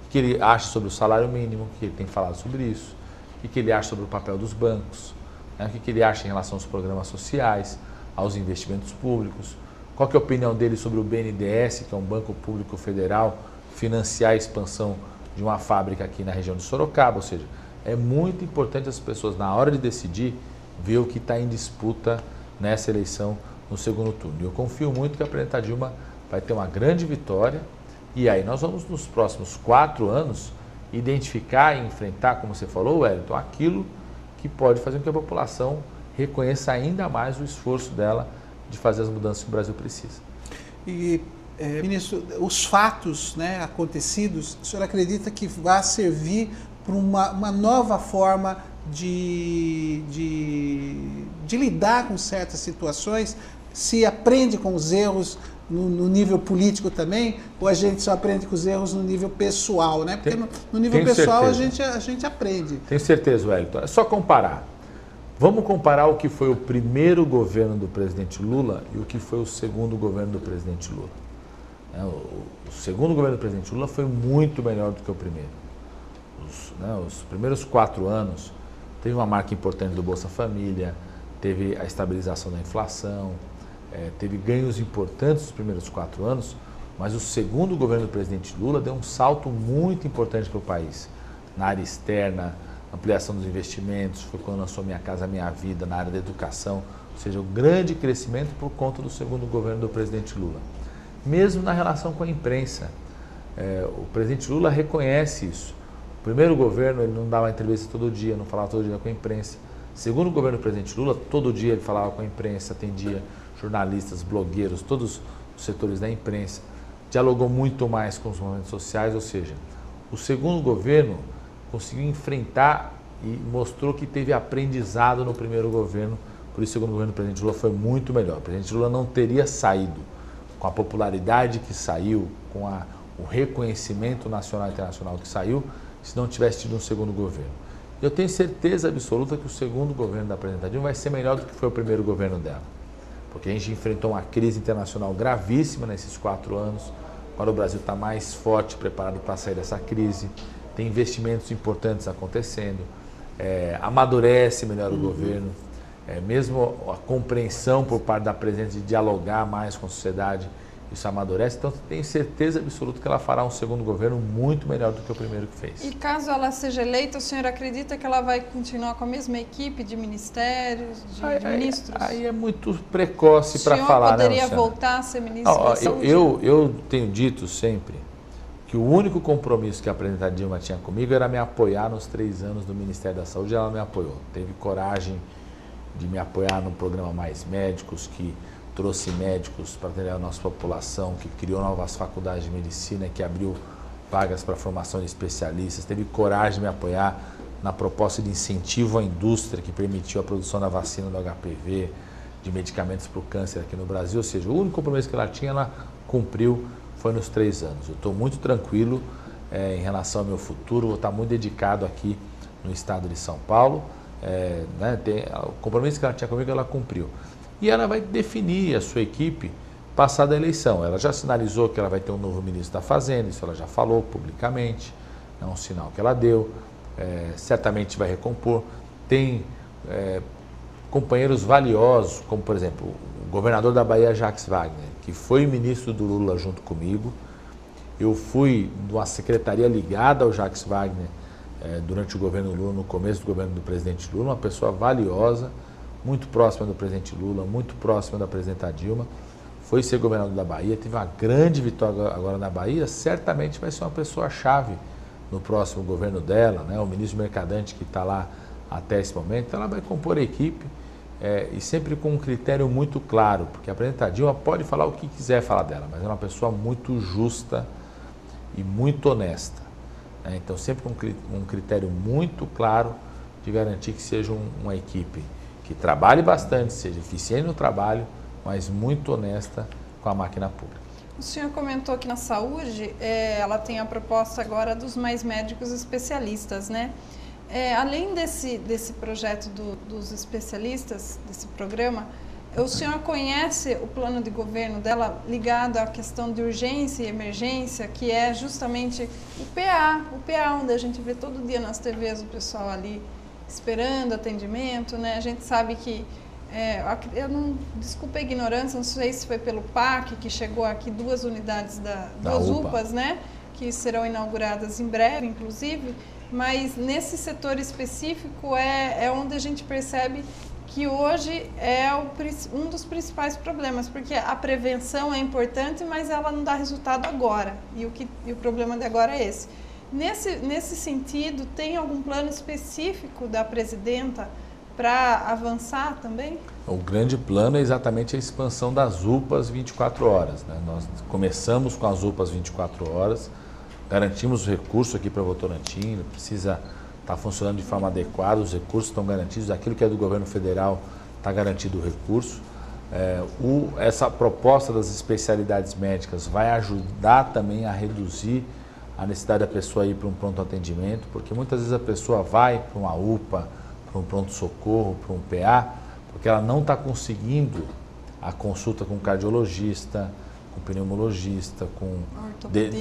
S3: O que ele acha sobre o salário mínimo, o que ele tem falado sobre isso, o que ele acha sobre o papel dos bancos, né, o que ele acha em relação aos programas sociais, aos investimentos públicos, qual que é a opinião dele sobre o BNDES, que é um banco público federal, financiar a expansão de uma fábrica aqui na região de Sorocaba. Ou seja, é muito importante as pessoas, na hora de decidir, ver o que está em disputa nessa eleição no segundo turno. E eu confio muito que a presidenta Dilma vai ter uma grande vitória e aí nós vamos, nos próximos 4 anos, identificar e enfrentar, como você falou, Wellington, aquilo que pode fazer com que a população reconheça ainda mais o esforço dela de fazer as mudanças que o Brasil precisa.
S1: E, ministro, os fatos, né, acontecidos, o senhor acredita que vai servir para uma nova forma de lidar com certas situações? Se aprende com os erros no nível político também, ou a gente só aprende com os erros no nível pessoal, né? Porque no nível pessoal a gente aprende.
S3: Tenho certeza, Wellington. É só comparar. Vamos comparar o que foi o primeiro governo do presidente Lula e o que foi o segundo governo do presidente Lula. O segundo governo do presidente Lula foi muito melhor do que o primeiro. Os primeiros 4 anos teve uma marca importante do Bolsa Família, teve a estabilização da inflação, teve ganhos importantes nos primeiros 4 anos, mas o segundo governo do presidente Lula deu um salto muito importante para o país, na área externa, ampliação dos investimentos, foi quando lançou Minha Casa Minha Vida, na área da educação, ou seja, um grande crescimento por conta do segundo governo do presidente Lula. Mesmo na relação com a imprensa, o presidente Lula reconhece isso. O primeiro governo, ele não dava entrevista todo dia, não falava todo dia com a imprensa. O segundo governo do presidente Lula, todo dia ele falava com a imprensa, atendia jornalistas, blogueiros, todos os setores da imprensa, dialogou muito mais com os movimentos sociais, ou seja, o segundo governo conseguiu enfrentar e mostrou que teve aprendizado no primeiro governo, por isso o segundo governo do presidente Lula foi muito melhor. O presidente Lula não teria saído com a popularidade que saiu, com o reconhecimento nacional e internacional que saiu, se não tivesse tido um segundo governo. Eu tenho certeza absoluta que o segundo governo da presidenta Dilma vai ser melhor do que foi o primeiro governo dela. Porque a gente enfrentou uma crise internacional gravíssima nesses 4 anos, agora o Brasil está mais forte, preparado para sair dessa crise, tem investimentos importantes acontecendo, amadurece melhor o governo, mesmo a compreensão por parte da presidente de dialogar mais com a sociedade, isso amadurece, então tenho certeza absoluta que ela fará um segundo governo muito melhor do que o primeiro que fez.
S2: E caso ela seja eleita, o senhor acredita que ela vai continuar com a mesma equipe de ministérios, de ministros?
S3: Aí é muito precoce para falar,
S2: né, Luciana? O senhor poderia voltar a ser ministro da Saúde?
S3: Eu tenho dito sempre que o único compromisso que a presidenta Dilma tinha comigo era me apoiar nos 3 anos do Ministério da Saúde, ela me apoiou. Teve coragem de me apoiar no programa Mais Médicos, que trouxe médicos para atender a nossa população, que criou novas faculdades de medicina, que abriu vagas para formação de especialistas, teve coragem de me apoiar na proposta de incentivo à indústria que permitiu a produção da vacina do HPV, de medicamentos para o câncer aqui no Brasil, ou seja, o único compromisso que ela tinha, ela cumpriu, foi nos 3 anos. Eu estou muito tranquilo em relação ao meu futuro, vou estar muito dedicado aqui no estado de São Paulo, né, o compromisso que ela tinha comigo, ela cumpriu. E ela vai definir a sua equipe passada a eleição. Ela já sinalizou que ela vai ter um novo ministro da Fazenda, isso ela já falou publicamente, é um sinal que ela deu, certamente vai recompor. Tem companheiros valiosos, como por exemplo o governador da Bahia, Jacques Wagner, que foi ministro do Lula junto comigo. Eu fui de uma secretaria ligada ao Jacques Wagner durante o governo Lula, no começo do governo do presidente Lula, uma pessoa valiosa, muito próxima do presidente Lula, muito próxima da presidenta Dilma. Foi ser governador da Bahia, teve uma grande vitória agora na Bahia, certamente vai ser uma pessoa-chave no próximo governo dela, né? O ministro Mercadante que está lá até esse momento, ela vai compor a equipe e sempre com um critério muito claro, porque a presidenta Dilma pode falar o que quiser falar dela, mas é uma pessoa muito justa e muito honesta, né? Então sempre com um critério muito claro de garantir que seja uma equipe que trabalhe bastante, seja eficiente no trabalho, mas muito honesta com a máquina pública.
S2: O senhor comentou que na saúde, ela tem a proposta agora dos mais médicos especialistas, né? Além desse projeto dos especialistas, desse programa, o senhor conhece o plano de governo dela ligado à questão de urgência e emergência, que é justamente o PA onde a gente vê todo dia nas TVs o pessoal ali esperando atendimento, né? A gente sabe que, desculpa a ignorância, não sei se foi pelo PAC que chegou aqui 2 unidades das UPAs, né? Que serão inauguradas em breve, inclusive, mas nesse setor específico é onde a gente percebe que hoje é um dos principais problemas, porque a prevenção é importante, mas ela não dá resultado agora, e o problema de agora é esse. Nesse sentido, tem algum plano específico da presidenta para avançar também?
S3: O grande plano é exatamente a expansão das UPAs 24 horas, né? Nós começamos com as UPAs 24 horas, garantimos o recurso aqui para Votorantim, precisa estar funcionando de forma adequada, os recursos estão garantidos, aquilo que é do governo federal está garantido o recurso. Essa proposta das especialidades médicas vai ajudar também a reduzir a necessidade da pessoa ir para um pronto atendimento, porque muitas vezes a pessoa vai para uma UPA, para um pronto-socorro, para um PA, porque ela não está conseguindo a consulta com cardiologista, com pneumologista, com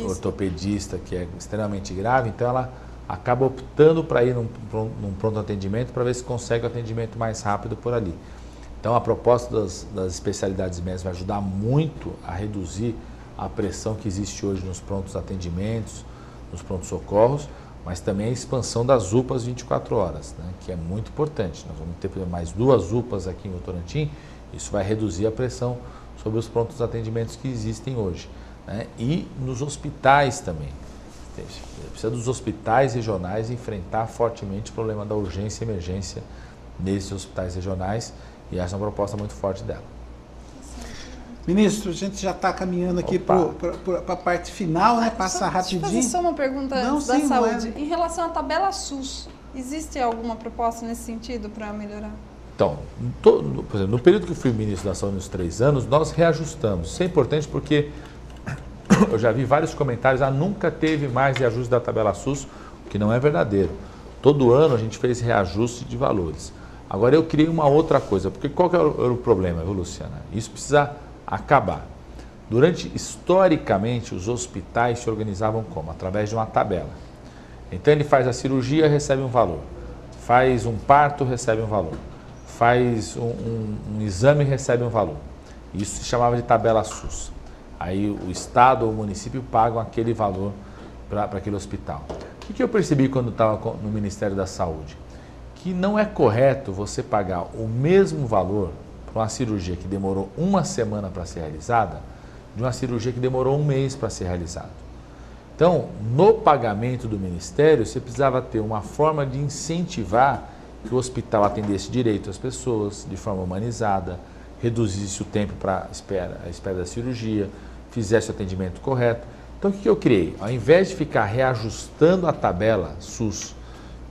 S3: ortopedista, que é extremamente grave, então ela acaba optando para ir num pronto atendimento para ver se consegue o atendimento mais rápido por ali. Então a proposta das especialidades médicas vai ajudar muito a reduzir a pressão que existe hoje nos prontos atendimentos, nos prontos-socorros, mas também a expansão das UPAs 24 horas, né, que é muito importante. Nós vamos ter mais 2 UPAs aqui em Votorantim, isso vai reduzir a pressão sobre os prontos atendimentos que existem hoje, né, e nos hospitais também. Precisa dos hospitais regionais enfrentar fortemente o problema da urgência e emergência nesses hospitais regionais, e essa é uma proposta muito forte dela.
S1: Ministro, a gente já está caminhando aqui para a parte final, né? Passa rapidinho.
S2: Deixa eu fazer só uma pergunta antes da saúde. Em relação à tabela SUS, existe alguma proposta nesse sentido para melhorar?
S3: Então, por exemplo, no período que eu fui ministro da Saúde nos 3 anos, nós reajustamos. Isso é importante porque eu já vi vários comentários, nunca teve mais reajuste da tabela SUS, o que não é verdadeiro. Todo ano a gente fez reajuste de valores. Agora eu criei uma outra coisa, porque qual que era o problema, viu, Luciana? Isso precisa acabar. Historicamente, os hospitais se organizavam como? Através de uma tabela. Então ele faz a cirurgia, recebe um valor. Faz um parto, recebe um valor. Faz um exame, recebe um valor. Isso se chamava de tabela SUS. Aí o Estado ou o município pagam aquele valor para aquele hospital. O que eu percebi quando estava no Ministério da Saúde? Que não é correto você pagar o mesmo valor para uma cirurgia que demorou 1 semana para ser realizada, de uma cirurgia que demorou 1 mês para ser realizada. Então, no pagamento do Ministério, você precisava ter uma forma de incentivar que o hospital atendesse direito às pessoas, de forma humanizada, reduzisse o tempo para a espera da cirurgia, fizesse o atendimento correto. Então, o que eu criei? Ao invés de ficar reajustando a tabela SUS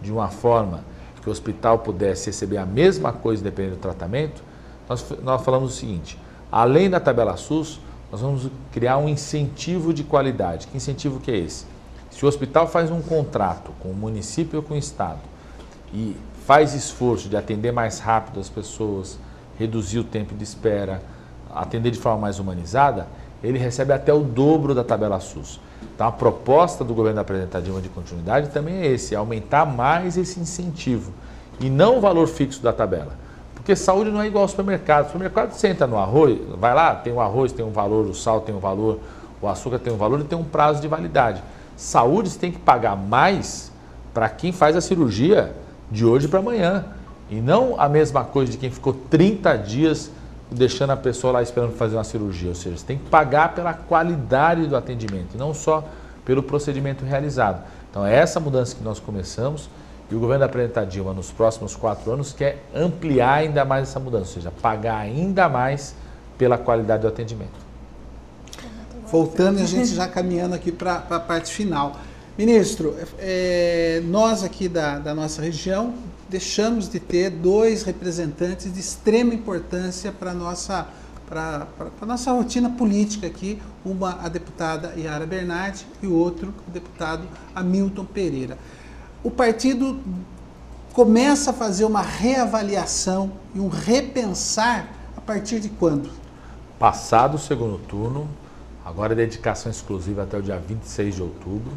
S3: de uma forma que o hospital pudesse receber a mesma coisa dependendo do tratamento, nós falamos o seguinte: além da tabela SUS, nós vamos criar um incentivo de qualidade. Que incentivo que é esse? Se o hospital faz um contrato com o município ou com o estado e faz esforço de atender mais rápido as pessoas, reduzir o tempo de espera, atender de forma mais humanizada, ele recebe até o dobro da tabela SUS. Então a proposta do governo da Presidenta Dilma de continuidade também é esse, aumentar mais esse incentivo e não o valor fixo da tabela. Porque saúde não é igual ao supermercado. O supermercado você entra no arroz, vai lá, tem o arroz, tem um valor, o sal tem um valor, o açúcar tem um valor e tem um prazo de validade. Saúde você tem que pagar mais para quem faz a cirurgia de hoje para amanhã. E não a mesma coisa de quem ficou 30 dias deixando a pessoa lá esperando fazer uma cirurgia. Ou seja, você tem que pagar pela qualidade do atendimento e não só pelo procedimento realizado. Então é essa mudança que nós começamos e o governo da Presidenta Dilma nos próximos 4 anos quer ampliar ainda mais essa mudança, ou seja, pagar ainda mais pela qualidade do atendimento.
S1: Voltando e a gente já caminhando aqui para a parte final. Ministro, nós aqui da nossa região deixamos de ter 2 representantes de extrema importância para a nossa rotina política aqui, uma a deputada Yara Bernardi e o outro o deputado Hamilton Pereira. O partido começa a fazer uma reavaliação e um repensar a partir de quando?
S3: Passado o segundo turno, agora é dedicação exclusiva até o dia 26 de outubro,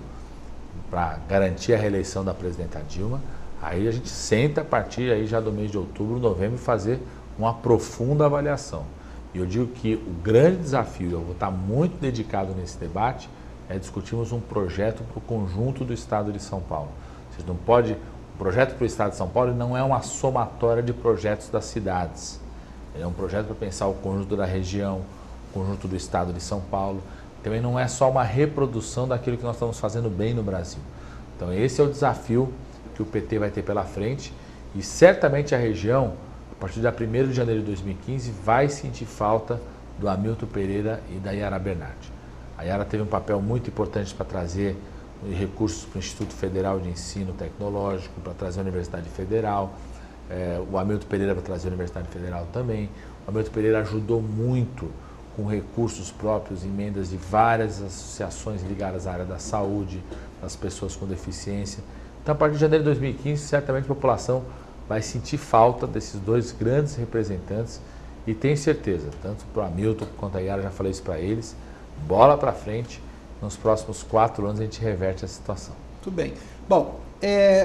S3: para garantir a reeleição da Presidenta Dilma. Aí a gente senta a partir aí já do mês de outubro, novembro, fazer uma profunda avaliação. E eu digo que o grande desafio, eu vou estar muito dedicado nesse debate, é discutirmos um projeto para o conjunto do Estado de São Paulo. Você não pode, o projeto para o Estado de São Paulo não é uma somatória de projetos das cidades. Ele é um projeto para pensar o conjunto da região, o conjunto do Estado de São Paulo. Também não é só uma reprodução daquilo que nós estamos fazendo bem no Brasil. Então esse é o desafio que o PT vai ter pela frente e certamente a região, a partir da 1º de janeiro de 2015, vai sentir falta do Hamilton Pereira e da Yara Bernardi. A Yara teve um papel muito importante para trazer recursos para o Instituto Federal de Ensino Tecnológico, para trazer a Universidade Federal, o Hamilton Pereira para trazer a Universidade Federal também. O Hamilton Pereira ajudou muito com recursos próprios, emendas de várias associações ligadas à área da saúde, das pessoas com deficiência. Então, a partir de janeiro de 2015, certamente a população vai sentir falta desses 2 grandes representantes e tenho certeza, tanto para o Hamilton quanto a Yara, já falei isso para eles, bola para frente, nos próximos 4 anos a gente reverte a situação.
S1: Muito bem. Bom,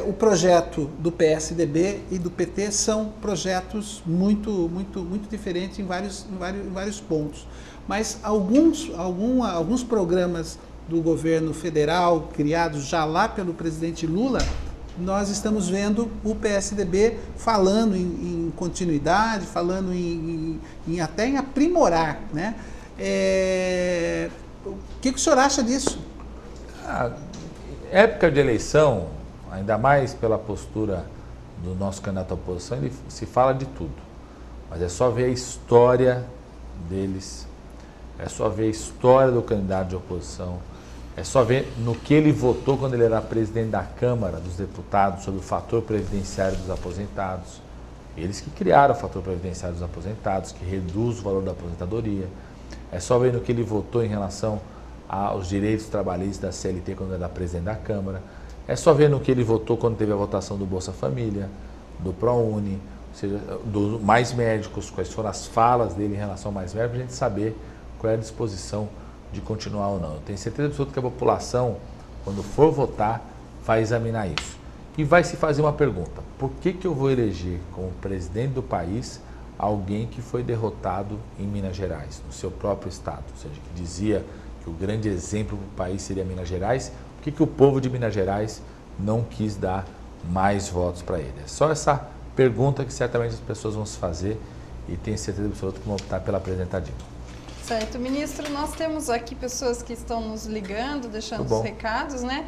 S1: o projeto do PSDB e do PT são projetos muito diferentes em vários pontos. Mas alguns programas do governo federal, criados já lá pelo presidente Lula, nós estamos vendo o PSDB falando em continuidade, falando até em aprimorar, né? O que o senhor acha disso?
S3: Época de eleição, ainda mais pela postura do nosso candidato à oposição, ele se fala de tudo. Mas é só ver a história deles, é só ver a história do candidato de oposição, é só ver no que ele votou quando ele era presidente da Câmara dos Deputados sobre o fator previdenciário dos aposentados. Eles que criaram o fator previdenciário dos aposentados, que reduz o valor da aposentadoria. É só ver no que ele votou em relação aos direitos trabalhistas da CLT quando era presidente da Câmara. É só ver no que ele votou quando teve a votação do Bolsa Família, do ProUni, ou seja, do Mais Médicos, quais foram as falas dele em relação ao Mais Médicos, para a gente saber qual é a disposição de continuar ou não. Eu tenho certeza absoluta que a população, quando for votar, vai examinar isso. E vai se fazer uma pergunta: por que eu vou eleger como presidente do país alguém que foi derrotado em Minas Gerais, no seu próprio estado? Ou seja, que dizia que o grande exemplo para o país seria Minas Gerais. Por que o povo de Minas Gerais não quis dar mais votos para ele? É só essa pergunta que certamente as pessoas vão se fazer e tenho certeza absoluta que vão optar pela Presidenta Dilma.
S2: Certo, ministro, nós temos aqui pessoas que estão nos ligando, deixando os recados, né?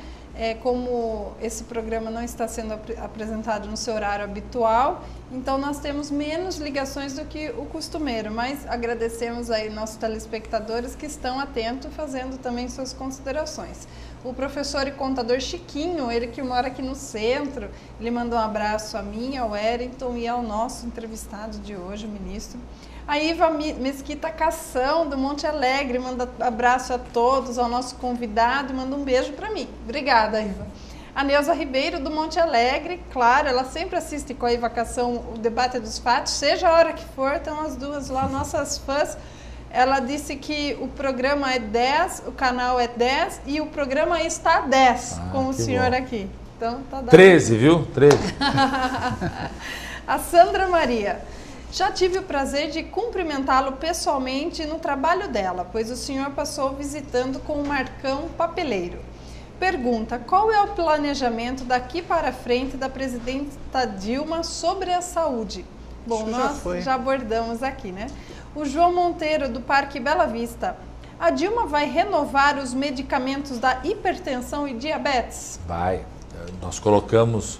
S2: Como esse programa não está sendo apresentado no seu horário habitual Então nós temos menos ligações do que o costumeiro, mas agradecemos aí nossos telespectadores que estão atentos, fazendo também suas considerações. O professor e contador Chiquinho, ele que mora aqui no centro, ele mandou um abraço a mim, ao Wellington e ao nosso entrevistado de hoje, o ministro. A Iva Mesquita Cação, do Monte Alegre, manda abraço a todos, ao nosso convidado e manda um beijo para mim. Obrigada, Iva. A Neuza Ribeiro, do Monte Alegre, claro, ela sempre assiste com a Iva Cação o Debate dos Fatos, seja a hora que for, estão as duas lá, nossas fãs. Ela disse que o programa é 10, o canal é 10 e o programa está 10, com o senhor bom. Aqui. Então, tá dando.
S3: 13, viu? 13.
S2: A Sandra Maria. Já tive o prazer de cumprimentá-lo pessoalmente no trabalho dela, pois o senhor passou visitando com o Marcão Papeleiro. Pergunta, qual é o planejamento daqui para frente da presidenta Dilma sobre a saúde? Bom, nós já abordamos aqui, né? O João Monteiro, do Parque Bela Vista. A Dilma vai renovar os medicamentos da hipertensão e diabetes?
S3: Vai. Nós colocamos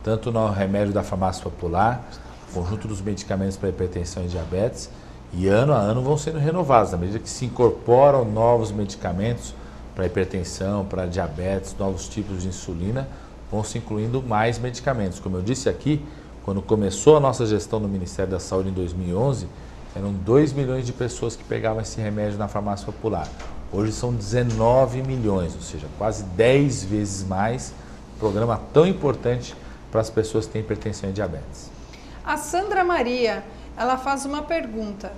S3: tanto no remédio da farmácia popular, conjunto dos medicamentos para hipertensão e diabetes, e ano a ano vão sendo renovados, na medida que se incorporam novos medicamentos para hipertensão, para diabetes, novos tipos de insulina, vão se incluindo mais medicamentos. Como eu disse aqui, quando começou a nossa gestão no Ministério da Saúde em 2011, eram 2 milhões de pessoas que pegavam esse remédio na farmácia popular. Hoje são 19 milhões, ou seja, quase 10 vezes mais, um programa tão importante para as pessoas que têm hipertensão e diabetes.
S2: A Sandra Maria, ela faz uma pergunta.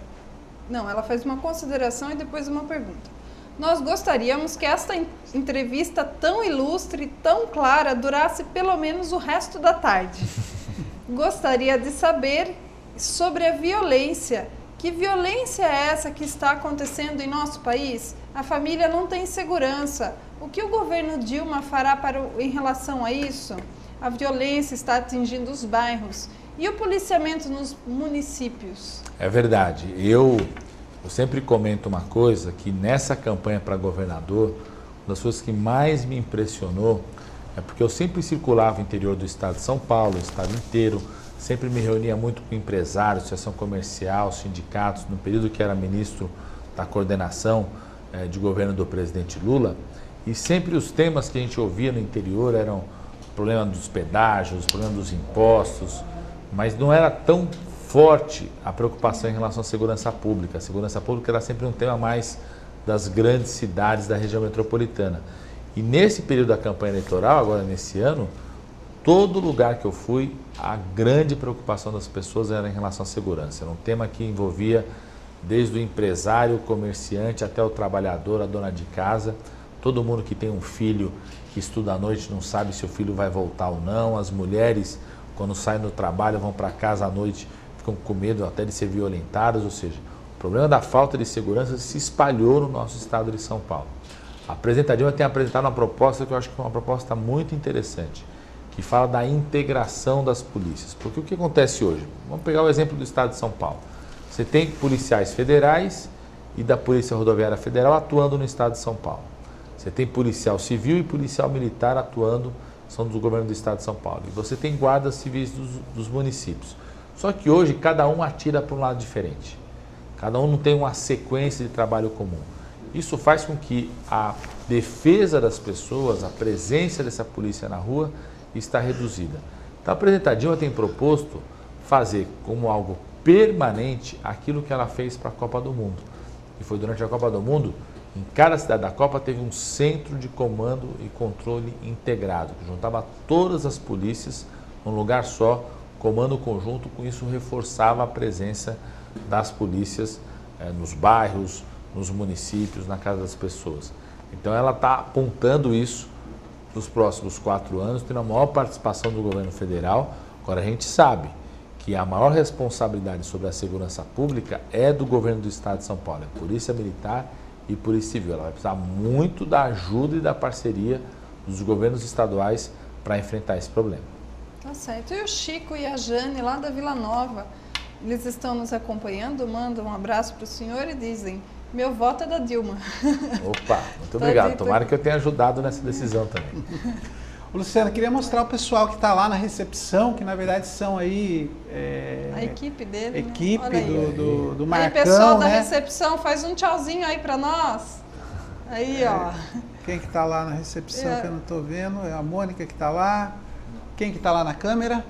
S2: Não, ela faz uma consideração e depois uma pergunta. Nós gostaríamos que esta entrevista tão ilustre e tão clara durasse pelo menos o resto da tarde. Gostaria de saber sobre a violência. Que violência é essa que está acontecendo em nosso país? A família não tem segurança. O que o governo Dilma fará em relação a isso? A violência está atingindo os bairros. E o policiamento nos municípios?
S3: É verdade. Eu sempre comento uma coisa, que nessa campanha para governador, uma das coisas que mais me impressionou é porque eu sempre circulava o interior do estado de São Paulo, o estado inteiro, sempre me reunia muito com empresários, associação comercial, sindicatos, no período que era ministro da coordenação de governo do presidente Lula, e sempre os temas que a gente ouvia no interior eram o problema dos pedágios, o problema dos impostos, mas não era tão forte a preocupação em relação à segurança pública. A segurança pública era sempre um tema mais das grandes cidades da região metropolitana. E nesse período da campanha eleitoral, agora nesse ano, todo lugar que eu fui, a grande preocupação das pessoas era em relação à segurança. Era um tema que envolvia desde o empresário, o comerciante, até o trabalhador, a dona de casa. Todo mundo que tem um filho que estuda à noite não sabe se o filho vai voltar ou não. As mulheres, quando saem do trabalho, vão para casa à noite, ficam com medo até de ser violentadas. Ou seja, o problema da falta de segurança se espalhou no nosso estado de São Paulo. A presidenta Dilma tem apresentado uma proposta que eu acho que é uma proposta muito interessante, que fala da integração das polícias. Porque o que acontece hoje? Vamos pegar o exemplo do estado de São Paulo. Você tem policiais federais e da Polícia Rodoviária Federal atuando no estado de São Paulo. Você tem policial civil e policial militar atuando, são do governo do estado de São Paulo. E você tem guardas civis dos municípios. Só que hoje cada um atira para um lado diferente. Cada um não tem uma sequência de trabalho comum. Isso faz com que a defesa das pessoas, a presença dessa polícia na rua, está reduzida. Então a presidenta Dilma tem proposto fazer como algo permanente aquilo que ela fez para a Copa do Mundo. E foi durante a Copa do Mundo, em cada cidade da Copa teve um centro de comando e controle integrado, que juntava todas as polícias num lugar só, comando conjunto, com isso reforçava a presença das polícias nos bairros, nos municípios, na casa das pessoas. Então ela está apontando isso nos próximos 4 anos, tendo a maior participação do governo federal. Agora a gente sabe que a maior responsabilidade sobre a segurança pública é do governo do estado de São Paulo, é Polícia Militar e Polícia Civil. Ela vai precisar muito da ajuda e da parceria dos governos estaduais para enfrentar esse problema.
S2: Tá certo. E o Chico e a Jane, lá da Vila Nova, eles estão nos acompanhando, mandam um abraço para o senhor e dizem: meu voto é da Dilma.
S3: Opa, muito obrigado. Tomara que eu tenha ajudado nessa decisão também.
S1: Luciana, queria mostrar o pessoal que está lá na recepção, que na verdade são aí...
S2: a equipe dele,
S1: equipe
S2: né?
S1: do Marcão,
S2: aí, pessoal da
S1: né?
S2: recepção, faz um tchauzinho aí para nós. Aí, ó.
S1: Quem que está lá na recepção que eu não estou vendo? É a Mônica que está lá. Quem que está lá na câmera?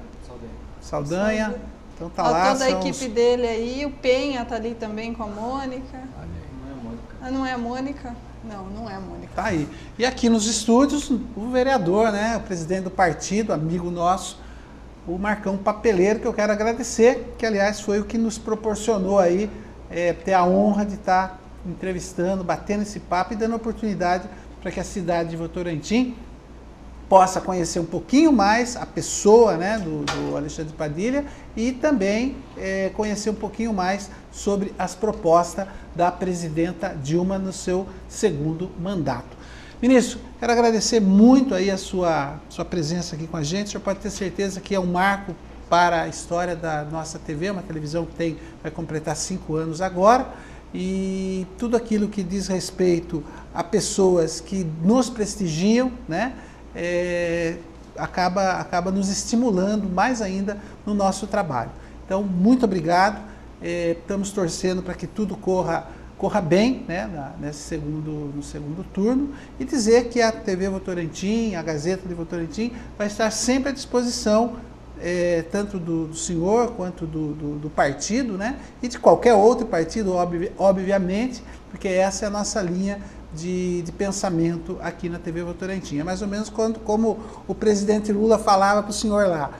S1: Saldanha. Então tá lá.
S2: Toda a equipe dele aí, o Penha tá ali também com a Mônica.
S3: Não é Mônica.
S2: Ah, não é a Mônica? Não é a Mônica.
S1: Tá aí. E aqui nos estúdios, o vereador, né? O presidente do partido, amigo nosso, o Marcão Papeleiro, que eu quero agradecer, que aliás foi o que nos proporcionou aí ter a honra de estar entrevistando, batendo esse papo e dando oportunidade para que a cidade de Votorantim possa conhecer um pouquinho mais a pessoa, né, do Alexandre Padilha e também conhecer um pouquinho mais sobre as propostas da presidenta Dilma no seu segundo mandato. Ministro, quero agradecer muito aí a sua presença aqui com a gente. O senhor pode ter certeza que é um marco para a história da nossa TV, uma televisão que vai completar 5 anos agora, e tudo aquilo que diz respeito a pessoas que nos prestigiam, né? Acaba nos estimulando mais ainda no nosso trabalho. Então, muito obrigado. Estamos torcendo para que tudo corra bem, né, no segundo turno, e dizer que a TV Votorantim, a Gazeta de Votorantim, vai estar sempre à disposição, tanto do senhor quanto do partido, né, e de qualquer outro partido, obviamente, porque essa é a nossa linha de pensamento aqui na TV Votorantim. É mais ou menos como o presidente Lula falava para o senhor lá,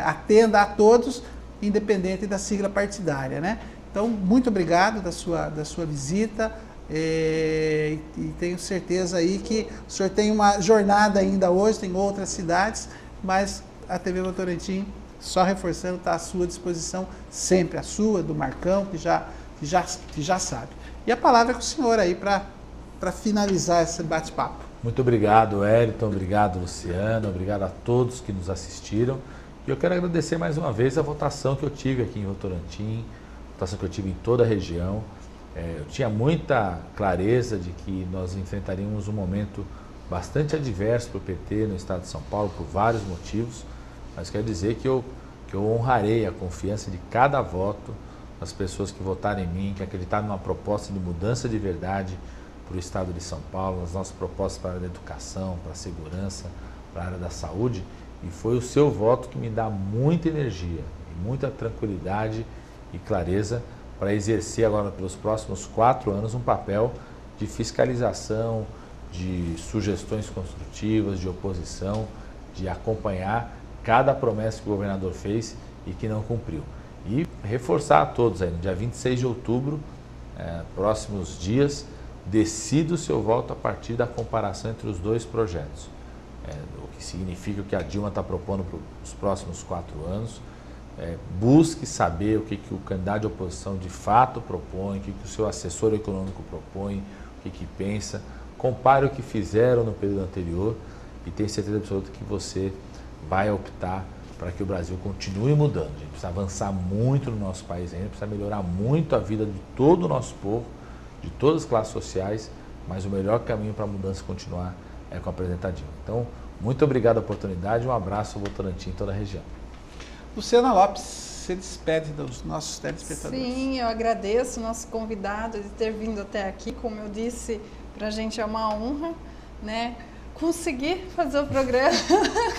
S1: atenda a todos, independente da sigla partidária, né? Então, muito obrigado da sua visita, e tenho certeza aí que o senhor tem uma jornada ainda hoje, tem outras cidades, mas a TV Votorantim, só reforçando, está à sua disposição sempre, a sua, do Marcão, que já sabe. E a palavra é com o senhor aí para finalizar esse bate-papo.
S3: Muito obrigado, Wellington, obrigado, Luciano, obrigado a todos que nos assistiram. E eu quero agradecer mais uma vez a votação que eu tive aqui em Votorantim, a votação que eu tive em toda a região. Eu tinha muita clareza de que nós enfrentaríamos um momento bastante adverso para o PT no estado de São Paulo, por vários motivos, mas quero dizer que eu honrarei a confiança de cada voto das pessoas que votaram em mim, que acreditaram numa proposta de mudança de verdade para o estado de São Paulo, nas nossas propostas para a área da educação, para a segurança, para a área da saúde, e foi o seu voto que me dá muita energia e muita tranquilidade e clareza para exercer agora pelos próximos 4 anos um papel de fiscalização, de sugestões construtivas, de oposição, de acompanhar cada promessa que o governador fez e que não cumpriu. E reforçar a todos aí, no dia 26 de outubro, próximos dias, decida o seu voto a partir da comparação entre os dois projetos. O que significa o que a Dilma está propondo para os próximos 4 anos. Busque saber o que o candidato de oposição de fato propõe, o que o seu assessor econômico propõe, o que pensa. Compare o que fizeram no período anterior e tenha certeza absoluta que você vai optar para que o Brasil continue mudando. A gente precisa avançar muito no nosso país ainda, precisa melhorar muito a vida de todo o nosso povo, de todas as classes sociais, mas o melhor caminho para a mudança continuar é com a presidenta Dilma. Então, muito obrigado a oportunidade, um abraço ao Votorantim em toda a região.
S1: Luciana Lopes, se despede dos nossos telespectadores.
S2: Sim, eu agradeço o nosso convidado de ter vindo até aqui. Como eu disse, para a gente é uma honra, né? Conseguir fazer o programa,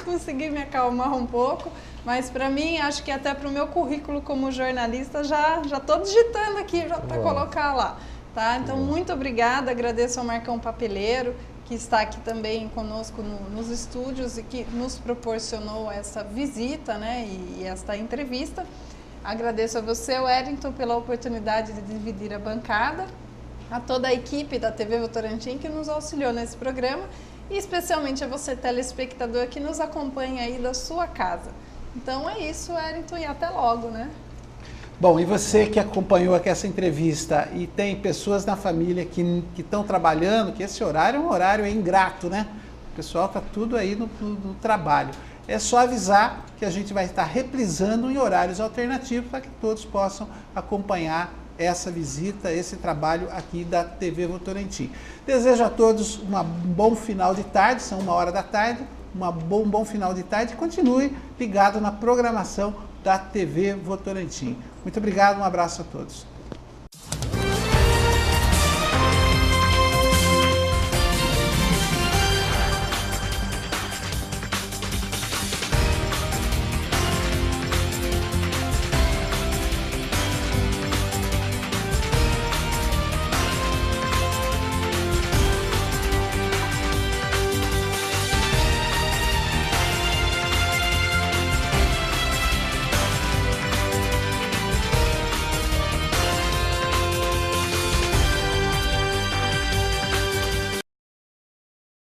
S2: conseguir me acalmar um pouco, mas para mim, acho que até para o meu currículo como jornalista, já estou digitando aqui já para colocar lá. Tá? Então, muito obrigada, agradeço ao Marcão Papeleiro, que está aqui também conosco nos estúdios e que nos proporcionou essa visita, né, e esta entrevista. Agradeço a você, Wellington, pela oportunidade de dividir a bancada, a toda a equipe da TV Votorantim que nos auxiliou nesse programa e especialmente a você, telespectador, que nos acompanha aí da sua casa. Então é isso, Wellington, e até logo, né?
S1: Bom, e você que acompanhou aqui essa entrevista e tem pessoas na família que estão trabalhando, que esse horário é um horário ingrato, né? O pessoal está tudo aí no trabalho. É só avisar que a gente vai estar reprisando em horários alternativos para que todos possam acompanhar essa visita, esse trabalho aqui da TV Votorantim. Desejo a todos um bom final de tarde, são 1h da tarde, um bom final de tarde e continue ligado na programação da TV Votorantim. Muito obrigado, um abraço a todos.